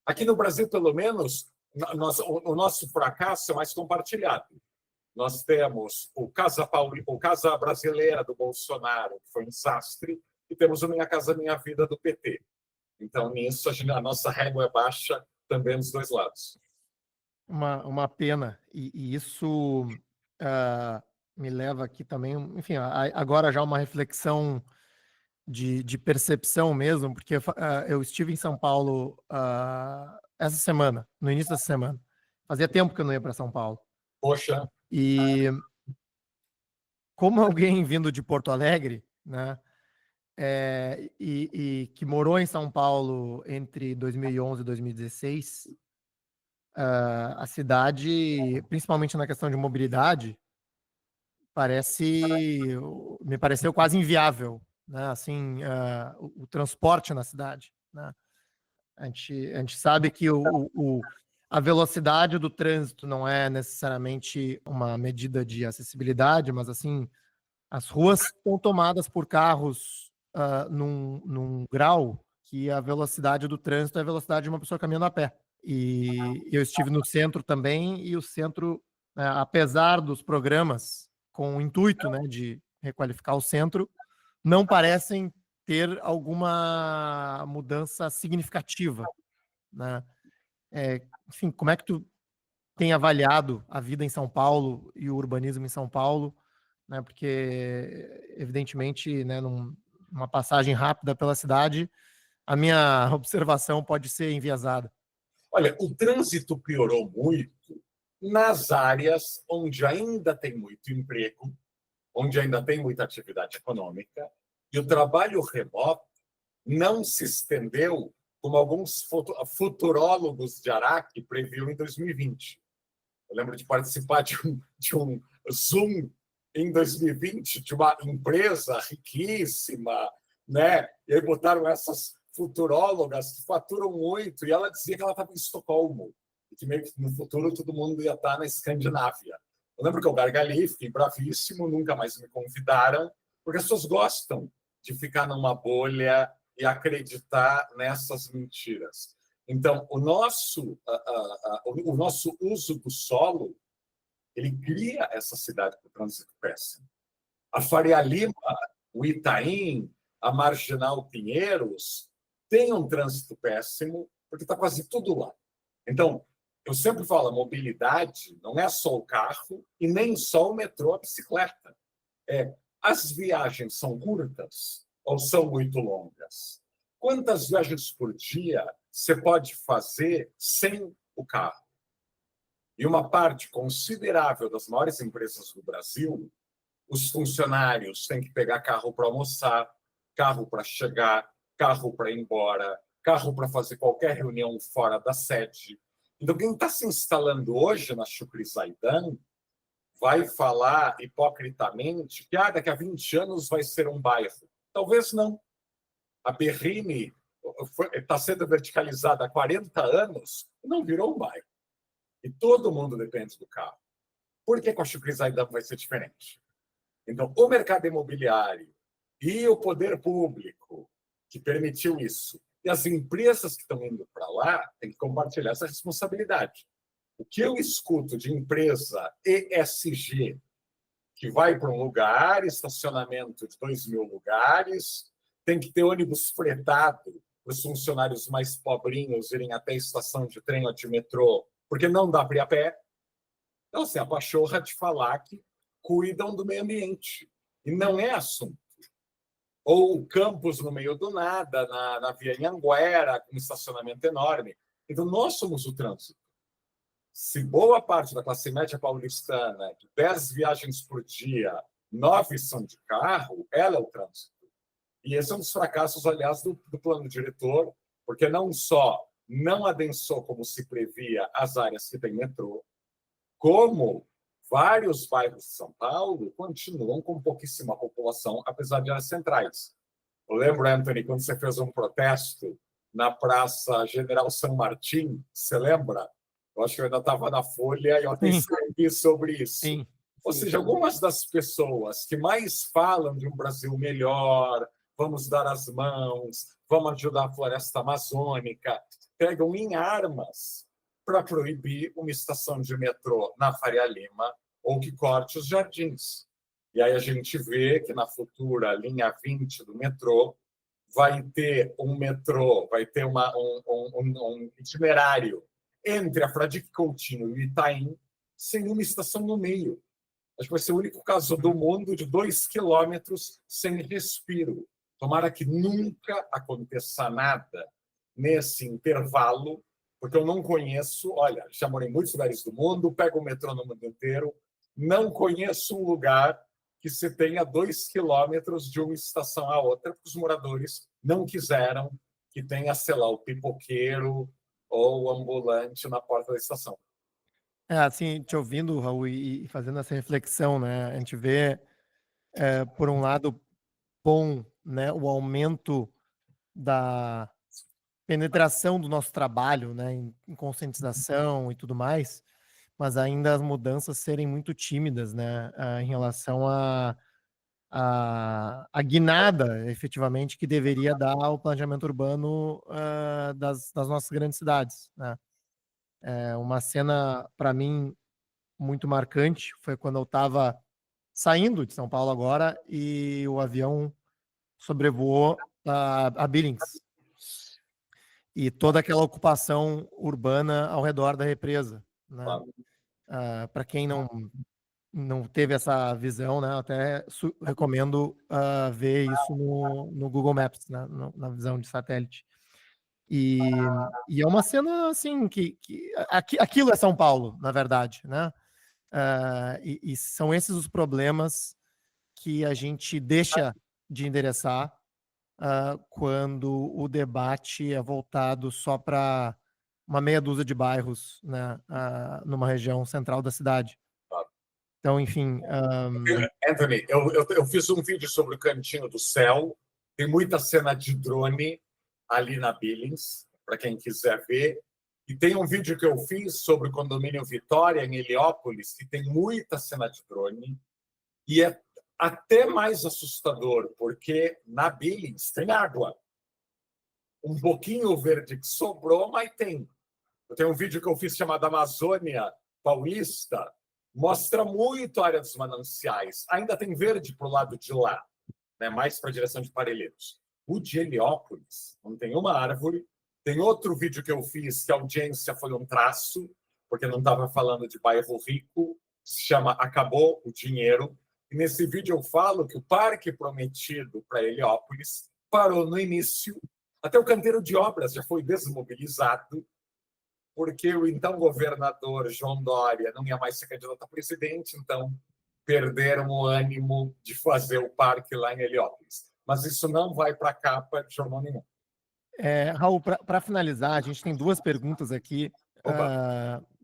Aqui no Brasil, pelo menos, o nosso fracasso é mais compartilhado. Nós temos o Casa Brasileira do Bolsonaro, que foi um desastre, e temos o Minha Casa Minha Vida do PT. Então, nisso, a nossa régua é baixa também nos dois lados. Uma pena. E isso me leva aqui também, enfim, agora já uma reflexão de percepção mesmo, porque eu estive em São Paulo essa semana, no início dessa semana. Fazia tempo que eu não ia para São Paulo. Poxa. E como alguém vindo de Porto Alegre, né, e que morou em São Paulo entre 2011 e 2016, a cidade, principalmente na questão de mobilidade, me pareceu quase inviável, né? Assim, o transporte na cidade, né? A gente sabe que a velocidade do trânsito não é necessariamente uma medida de acessibilidade, mas assim, as ruas estão tomadas por carros num grau que a velocidade do trânsito é a velocidade de uma pessoa caminhando a pé. E eu estive no centro também, e o centro, apesar dos programas com o intuito, né, de requalificar o centro, não parecem ter alguma mudança significativa, né? Enfim, como é que tu tem avaliado a vida em São Paulo e o urbanismo em São Paulo, né? Porque, evidentemente, né, numa passagem rápida pela cidade, a minha observação pode ser enviesada. Olha, o trânsito piorou muito nas áreas onde ainda tem muito emprego, onde ainda tem muita atividade econômica, e o trabalho remoto não se estendeu como alguns futurólogos de Araque previam em 2020. Eu lembro de participar de um Zoom em 2020 de uma empresa riquíssima, né? E aí botaram essas futurólogas que faturam muito, e ela dizia que ela estava em Estocolmo, e que meio que no futuro todo mundo ia estar na Escandinávia. Eu lembro que eu gargalhei, fiquei bravíssimo, nunca mais me convidaram, porque as pessoas gostam de ficar numa bolha e acreditar nessas mentiras. Então, o nosso uso do solo, ele cria essa cidade com o trânsito péssimo. A Faria Lima, o Itaim, a Marginal Pinheiros, tem um trânsito péssimo, porque está quase tudo lá. Então, eu sempre falo, a mobilidade não é só o carro e nem só o metrô, a bicicleta. As viagens são curtas ou são muito longas? Quantas viagens por dia você pode fazer sem o carro? E uma parte considerável das maiores empresas do Brasil, os funcionários têm que pegar carro para almoçar, carro para chegar, carro para ir embora, carro para fazer qualquer reunião fora da sede. Então, quem está se instalando hoje na Chucri Zaidan vai falar hipocritamente que daqui a 20 anos vai ser um bairro. Talvez não. A Berrini está sendo verticalizada há 40 anos e não virou um bairro. E todo mundo depende do carro. Por que com a Chucri Zaidan vai ser diferente? Então, o mercado imobiliário e o poder público que permitiu isso, e as empresas que estão indo para lá, têm que compartilhar essa responsabilidade. O que eu escuto de empresa ESG, que vai para um lugar, estacionamento de 2.000 lugares, tem que ter ônibus fretado para os funcionários mais pobrinhos irem até a estação de trem ou de metrô, porque não dá para ir a pé. Então, assim, a pachorra de falar que cuidam do meio ambiente. E não é assunto. ou campos no meio do nada, na Via Anhanguera, com um estacionamento enorme. Então, nós somos o trânsito. Se boa parte da classe média paulistana, 10 viagens por dia, 9 são de carro, ela é o trânsito. E esse é um dos fracassos, aliás, do plano diretor, porque não só não adensou como se previa as áreas que têm metrô, como vários bairros de São Paulo continuam com pouquíssima população, apesar de áreas centrais. Eu lembro, Anthony, quando você fez um protesto na Praça General São Martim, você lembra? Eu acho que eu ainda estava na Folha e eu até escrevi sobre isso. Sim. Ou seja, algumas das pessoas que mais falam de um Brasil melhor, vamos dar as mãos, vamos ajudar a floresta amazônica, pegam em armas para proibir uma estação de metrô na Faria Lima ou que corte os jardins. E aí a gente vê que na futura linha 20 do metrô vai ter um metrô, vai ter um itinerário entre a Fradique Coutinho e o Itaim, sem uma estação no meio. Acho que vai ser o único caso do mundo de 2 quilômetros sem respiro. Tomara que nunca aconteça nada nesse intervalo, porque eu não conheço, olha, já morei em muitos lugares do mundo, pego o metrô no mundo inteiro, não conheço um lugar que se tenha 2 quilômetros de uma estação à outra, porque os moradores não quiseram que tenha, sei lá, o pipoqueiro ou o ambulante na porta da estação. Assim, te ouvindo, Raul, e fazendo essa reflexão, né? A gente vê, por um lado, bom, né, o aumento da penetração do nosso trabalho, né, em conscientização e tudo mais, mas ainda as mudanças serem muito tímidas, né, em relação a guinada, efetivamente, que deveria dar o planejamento urbano das nossas grandes cidades, né. Uma cena, para mim, muito marcante foi quando eu estava saindo de São Paulo agora e o avião sobrevoou a Billings e toda aquela ocupação urbana ao redor da represa, né? Para quem não teve essa visão, né, até recomendo ver isso no Google Maps, né, na visão de satélite. E é uma cena assim que aquilo é São Paulo, na verdade, né? E são esses os problemas que a gente deixa de endereçar quando o debate é voltado só para uma meia dúzia de bairros, né, numa região central da cidade. Então, enfim... Anthony, eu fiz um vídeo sobre o Cantinho do Céu, tem muita cena de drone ali na Billings, para quem quiser ver. E tem um vídeo que eu fiz sobre o condomínio Vitória, em Heliópolis, que tem muita cena de drone. E é até mais assustador, porque na Billings tem água. Um pouquinho verde que sobrou, mas tem. Eu tenho um vídeo que eu fiz chamado Amazônia Paulista, mostra muito a área dos mananciais. Ainda tem verde para o lado de lá, né? Mais para a direção de Parelheiros. O de Heliópolis não tem uma árvore. Tem outro vídeo que eu fiz que a audiência foi um traço, porque não estava falando de bairro rico, se chama Acabou o Dinheiro. E nesse vídeo eu falo que o parque prometido para Heliópolis parou no início, até o canteiro de obras já foi desmobilizado, porque o então governador João Dória não ia mais ser candidato a presidente, então perderam o ânimo de fazer o parque lá em Heliópolis. Mas isso não vai para a capa de jornal nenhum. Raul, para finalizar, a gente tem 2 perguntas aqui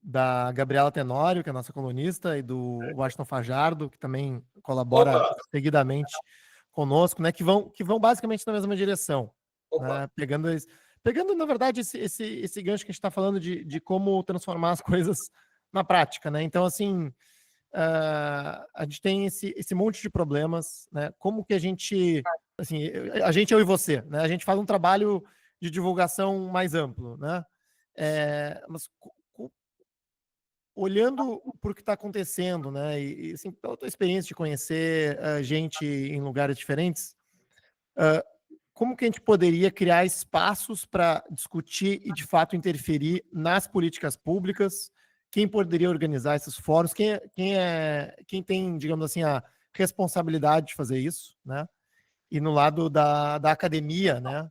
da Gabriela Tenório, que é a nossa colunista, e do Washington Fajardo, que também colabora seguidamente conosco, né, que vão basicamente na mesma direção, né, pegando, na verdade, esse gancho que a gente está falando de como transformar as coisas na prática, né? Então, assim, a gente tem esse monte de problemas, né? Como que a gente, assim, eu e você, né? A gente faz um trabalho de divulgação mais amplo, né? Mas olhando para o que está acontecendo, né? E assim, pela tua experiência de conhecer gente em lugares diferentes, como que a gente poderia criar espaços para discutir e, de fato, interferir nas políticas públicas? Quem poderia organizar esses fóruns? Quem tem, digamos assim, a responsabilidade de fazer isso, né? e no lado da academia, né?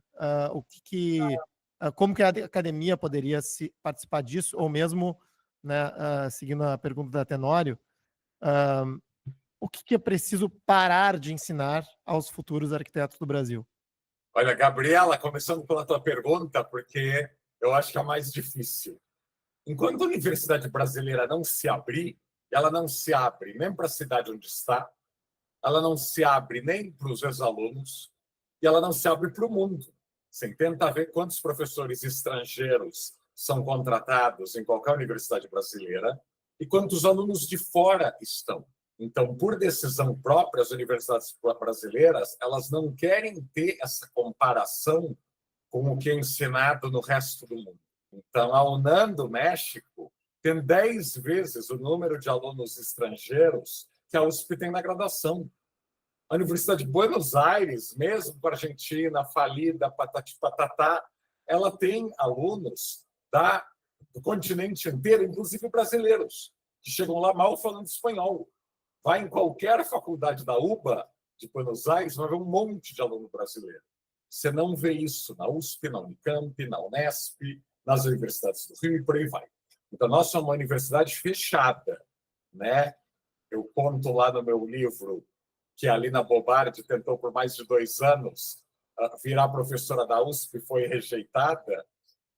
Como que a academia poderia participar disso, ou mesmo, né, seguindo a pergunta da Tenório, o que é preciso parar de ensinar aos futuros arquitetos do Brasil? Olha, Gabriela, começando pela tua pergunta, porque eu acho que é a mais difícil. Enquanto a universidade brasileira não se abrir, ela não se abre nem para a cidade onde está, ela não se abre nem para os ex-alunos e ela não se abre para o mundo. Você tenta ver quantos professores estrangeiros são contratados em qualquer universidade brasileira e quantos alunos de fora estão. Então, por decisão própria, as universidades brasileiras, elas não querem ter essa comparação com o que é ensinado no resto do mundo. Então, a UNAM do México tem 10 vezes o número de alunos estrangeiros que a USP tem na graduação. A Universidade de Buenos Aires, mesmo com a Argentina falida, patati patatá, ela tem alunos do continente inteiro, inclusive brasileiros, que chegam lá mal falando espanhol. Vai em qualquer faculdade da UBA de Buenos Aires, vai ver um monte de aluno brasileiro. Você não vê isso na USP, na Unicamp, na Unesp, nas universidades do Rio e por aí vai. Então, nós somos uma universidade fechada, né? Eu conto lá no meu livro que a Lina Bobardi tentou por mais de 2 anos virar professora da USP, foi rejeitada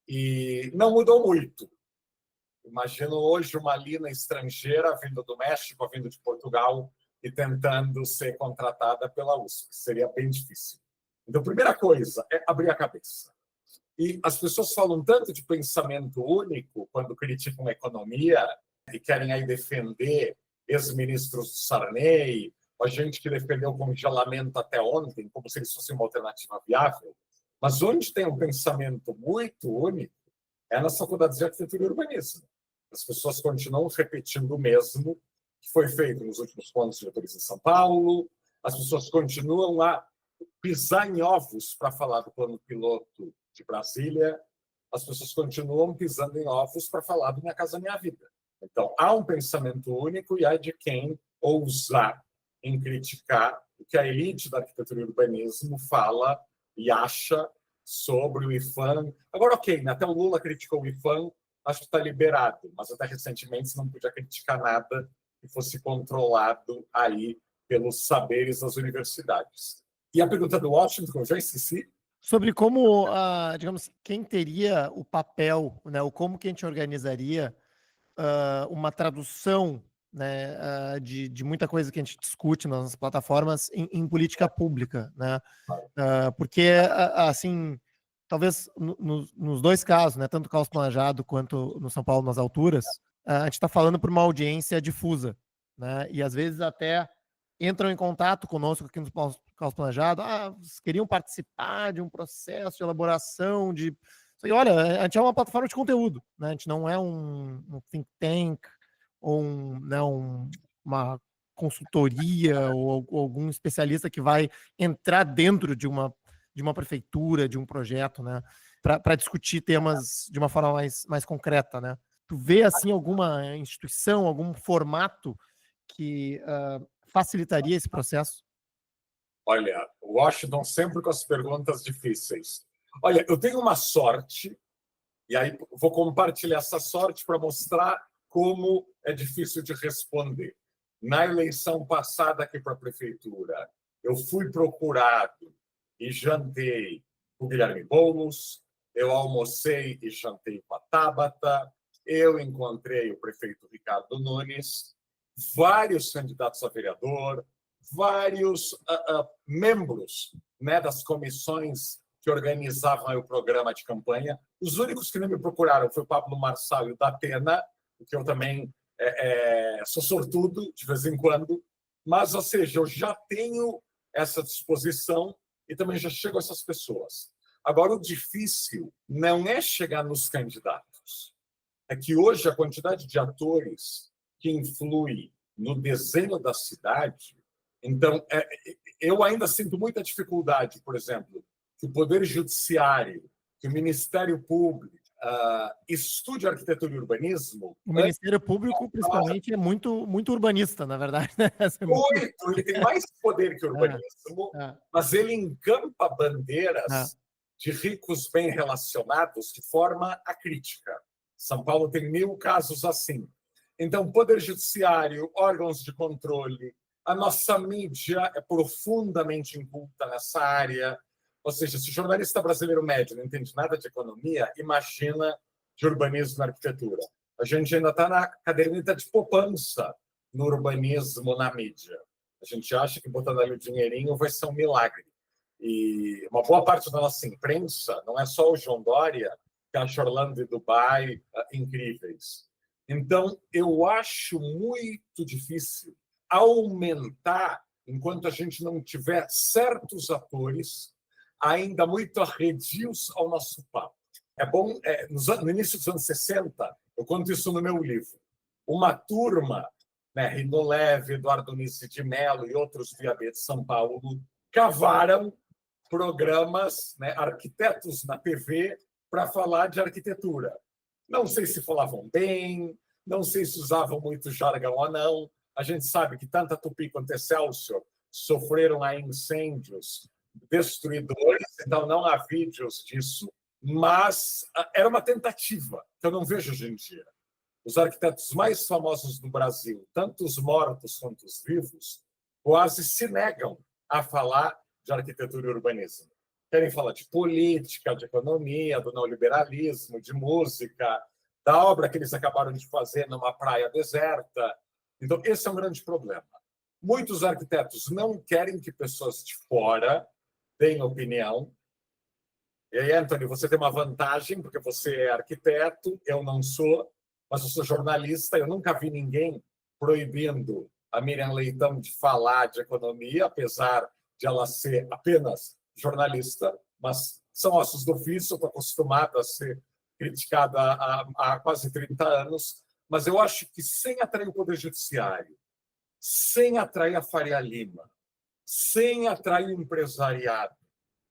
e não mudou muito. Imagino hoje uma Lina estrangeira vindo do México, vindo de Portugal e tentando ser contratada pela USP. Seria bem difícil. Então, a primeira coisa é abrir a cabeça. E as pessoas falam tanto de pensamento único quando criticam a economia e querem aí defender ex-ministros do Sarney, a gente que defendeu o congelamento até ontem, como se isso fosse uma alternativa viável. Mas onde tem um pensamento muito único é nas faculdades de arquitetura e urbanismo. As pessoas continuam repetindo o mesmo que foi feito nos últimos planos diretores em São Paulo, as pessoas continuam a pisar em ovos para falar do plano piloto de Brasília, as pessoas continuam pisando em ovos para falar do Minha Casa Minha Vida. Então, há um pensamento único e há de quem ousar em criticar o que a elite da arquitetura e urbanismo fala e acha sobre o IFAM. Agora, ok, até o Lula criticou o IFAM, acho que está liberado, mas até recentemente você não podia criticar nada que fosse controlado aí pelos saberes das universidades. E a pergunta do Washington, eu já esqueci. Sobre como, digamos, quem teria o papel, né, ou como que a gente organizaria uma tradução, né, de muita coisa que a gente discute nas plataformas em política pública, né? Porque, assim, talvez nos dois casos, né, tanto o Caos Planejado quanto no São Paulo nas Alturas, a gente está falando para uma audiência difusa, né? E às vezes até entram em contato conosco aqui no Caos Planejado, vocês queriam participar de um processo de elaboração de... E olha, a gente é uma plataforma de conteúdo, né? A gente não é um think tank ou uma consultoria ou algum especialista que vai entrar dentro de uma prefeitura, de um projeto, né? Para discutir temas de uma forma mais concreta, né? Tu vê, assim, alguma instituição, algum formato que facilitaria esse processo? Olha, Washington sempre com as perguntas difíceis. Olha, eu tenho uma sorte, e aí vou compartilhar essa sorte para mostrar como é difícil de responder. Na eleição passada aqui para a prefeitura, eu fui procurado e jantei com o Guilherme Boulos, eu almocei e jantei com a Tabata, eu encontrei o prefeito Ricardo Nunes, vários candidatos a vereador, vários membros, né, das comissões que organizavam o programa de campanha. Os únicos que não me procuraram foi o Pablo Marçal e o Datena, que eu também sou sortudo de vez em quando, mas, ou seja, eu já tenho essa disposição e também já chego a essas pessoas. Agora, o difícil não é chegar nos candidatos, é que hoje a quantidade de atores que influi no desenho da cidade. Então, eu ainda sinto muita dificuldade, por exemplo, que o Poder Judiciário, que o Ministério Público, estude arquitetura e urbanismo. O Ministério Público, principalmente, é muito, muito urbanista, na verdade. Né? Muito, ele tem mais poder que o urbanismo, mas ele encampa bandeiras de ricos bem relacionados de forma acrítica. São Paulo tem 1000 casos assim. Então, Poder Judiciário, órgãos de controle, a nossa mídia é profundamente inculta nessa área. Ou seja, se o jornalista brasileiro médio não entende nada de economia, imagina de urbanismo e arquitetura. A gente ainda está na caderneta de poupança no urbanismo, na mídia. A gente acha que botando ali o dinheirinho vai ser um milagre. E uma boa parte da nossa imprensa, não é só o João Dória, que acha Orlando e Dubai incríveis. Então, eu acho muito difícil aumentar, enquanto a gente não tiver certos atores ainda muito arredios ao nosso papo. É bom, no início dos anos 60, eu conto isso no meu livro, uma turma, Rino Leve, Eduardo Nisi de Mello e outros do IAB de São Paulo, cavaram programas, arquitetos na TV, para falar de arquitetura. Não sei se falavam bem, não sei se usavam muito jargão ou não. A gente sabe que tanto a Tupi quanto a Excelsior sofreram aí incêndios destruidores, então não há vídeos disso, mas era uma tentativa, que eu não vejo hoje em dia. Os arquitetos mais famosos do Brasil, tanto os mortos quanto os vivos, quase se negam a falar de arquitetura e urbanismo. Querem falar de política, de economia, do neoliberalismo, de música, da obra que eles acabaram de fazer numa praia deserta. Então, esse é um grande problema. Muitos arquitetos não querem que pessoas de fora deem opinião. E aí, Anthony, você tem uma vantagem, porque você é arquiteto, eu não sou, mas eu sou jornalista, eu nunca vi ninguém proibindo a Miriam Leitão de falar de economia, apesar de ela ser apenas jornalista, mas são ossos do ofício, eu estou acostumado a ser criticada há quase 30 anos, mas eu acho que sem atrair o Poder Judiciário, sem atrair a Faria Lima, sem atrair o empresariado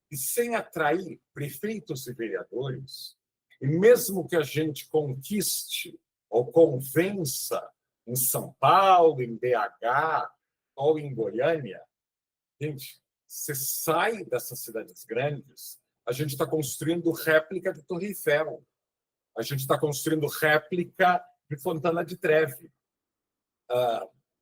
e sem atrair prefeitos e vereadores, e mesmo que a gente conquiste ou convença em São Paulo, em BH ou em Goiânia, gente, você sai dessas cidades grandes, a gente está construindo réplica de Torre Eiffel, a gente está construindo réplica de Fontana de Trevi.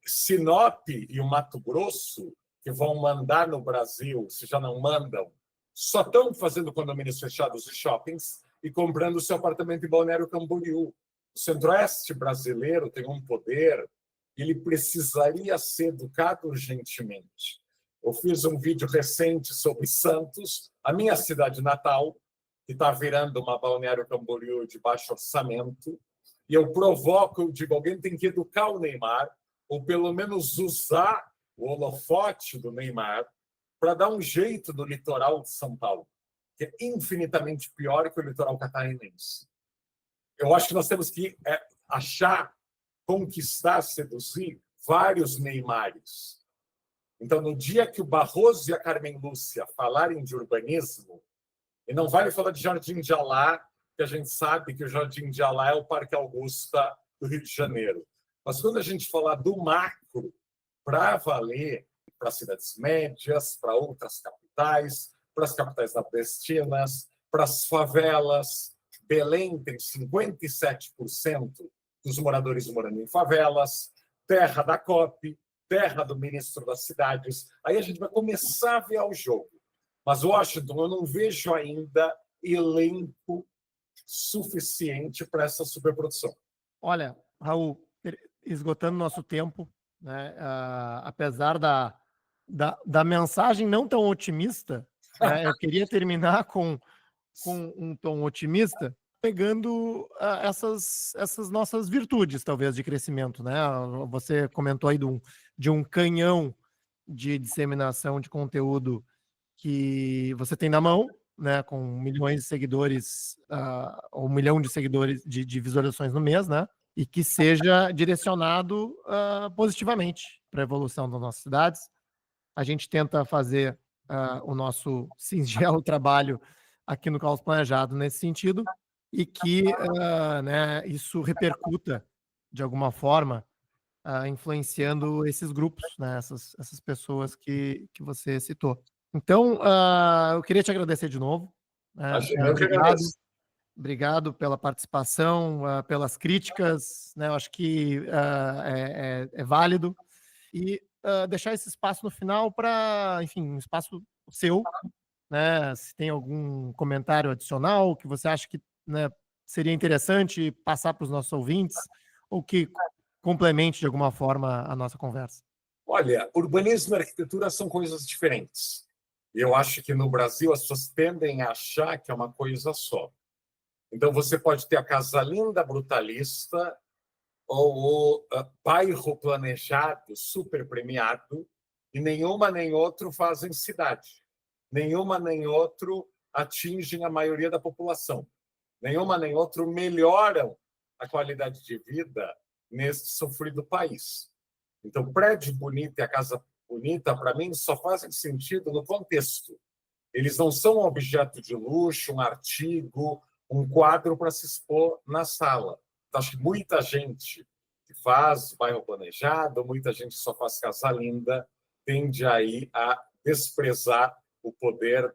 Sinop e o Mato Grosso, que vão mandar no Brasil, se já não mandam, só estão fazendo condomínios fechados e shoppings e comprando seu apartamento em Balneário Camboriú. O Centro-Oeste brasileiro tem um poder, ele precisaria ser educado urgentemente. Eu fiz um vídeo recente sobre Santos, a minha cidade natal, que está virando uma Balneário Camboriú de baixo orçamento, e eu provoco, eu digo, alguém tem que educar o Neymar, ou pelo menos usar o holofote do Neymar para dar um jeito no litoral de São Paulo, que é infinitamente pior que o litoral catarinense. Eu acho que nós temos que achar, conquistar, seduzir vários Neymares. Então, no dia que o Barroso e a Carmen Lúcia falarem de urbanismo, e não vale falar de Jardim de Alá, que a gente sabe que o Jardim de Alá é o Parque Augusta do Rio de Janeiro. Mas quando a gente falar do macro, para valer para cidades médias, para outras capitais, para as capitais nordestinas, para as favelas, Belém tem 57% dos moradores morando em favelas, terra da COP, terra do ministro das cidades. Aí a gente vai começar a ver o jogo. Mas, Washington, eu não vejo ainda elenco suficiente para essa superprodução. Olha, Raul, esgotando nosso tempo, né, apesar da mensagem não tão otimista, né, eu queria terminar com um tom otimista, pegando essas nossas virtudes, talvez, de crescimento. Né? Você comentou aí de um canhão de disseminação de conteúdo que você tem na mão, né, com milhões de seguidores, 1 milhão de seguidores de visualizações no mês, né, e que seja direcionado positivamente para a evolução das nossas cidades. A gente tenta fazer o nosso singelo trabalho aqui no Caos Planejado nesse sentido, e que né, isso repercuta de alguma forma, influenciando esses grupos, né, essas pessoas que você citou. Então, eu queria te agradecer de novo, né, Eu que agradeço. obrigado pela participação, pelas críticas, né, eu acho que é válido, e deixar esse espaço no final para, enfim, um espaço seu, né, se tem algum comentário adicional que você acha que, né, seria interessante passar para os nossos ouvintes, ou que complemente de alguma forma a nossa conversa. Olha, urbanismo e arquitetura são coisas diferentes. E eu acho que no Brasil as pessoas tendem a achar que é uma coisa só. Então você pode ter a casa linda brutalista ou o bairro planejado, super premiado, e nenhuma nem outro fazem cidade. Nenhuma nem outro atingem a maioria da população. Nenhuma nem outro melhoram a qualidade de vida neste sofrido país. Então, prédio bonito e a casa bonita, para mim, só fazem sentido no contexto. Eles não são um objeto de luxo, um artigo, um quadro para se expor na sala. Então, acho que muita gente que faz bairro planejado, muita gente que só faz casa linda, tende aí a desprezar o poder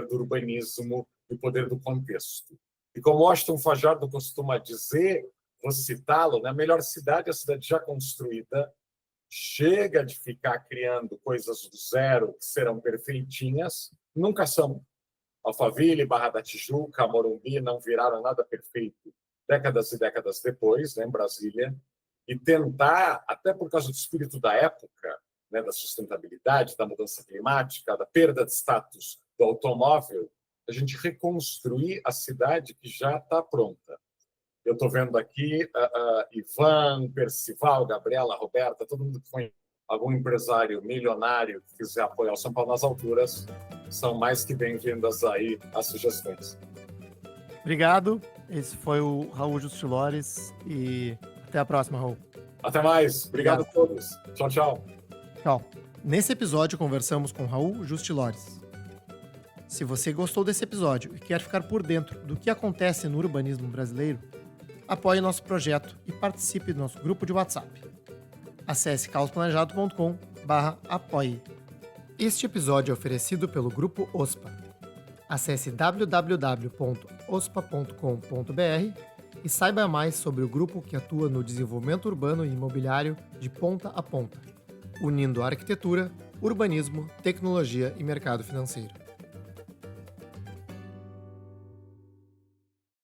do urbanismo e o poder do contexto. E como Washington Fajardo costuma dizer, vou citá-lo, né? A melhor cidade é a cidade já construída, chega de ficar criando coisas do zero que serão perfeitinhas, nunca são. Alphaville, Barra da Tijuca, Morumbi não viraram nada perfeito décadas e décadas depois, né, em Brasília, e tentar, até por causa do espírito da época, né, da sustentabilidade, da mudança climática, da perda de status do automóvel, a gente reconstruir a cidade que já está pronta. Eu estou vendo aqui Ivan, Percival, Gabriela, Roberta, todo mundo que conhece algum empresário milionário que quiser apoiar o São Paulo nas alturas, são mais que bem-vindas aí as sugestões. Obrigado. Esse foi o Raul Justilores e até a próxima, Raul. Até mais. Obrigado a todos. Tchau, tchau. Tchau. Nesse episódio, conversamos com Raul Justilores. Se você gostou desse episódio e quer ficar por dentro do que acontece no urbanismo brasileiro, apoie nosso projeto e participe do nosso grupo de WhatsApp. Acesse caosplanejado.com/apoie. Este episódio é oferecido pelo Grupo OSPA. Acesse www.ospa.com.br e saiba mais sobre o grupo que atua no desenvolvimento urbano e imobiliário de ponta a ponta, unindo arquitetura, urbanismo, tecnologia e mercado financeiro.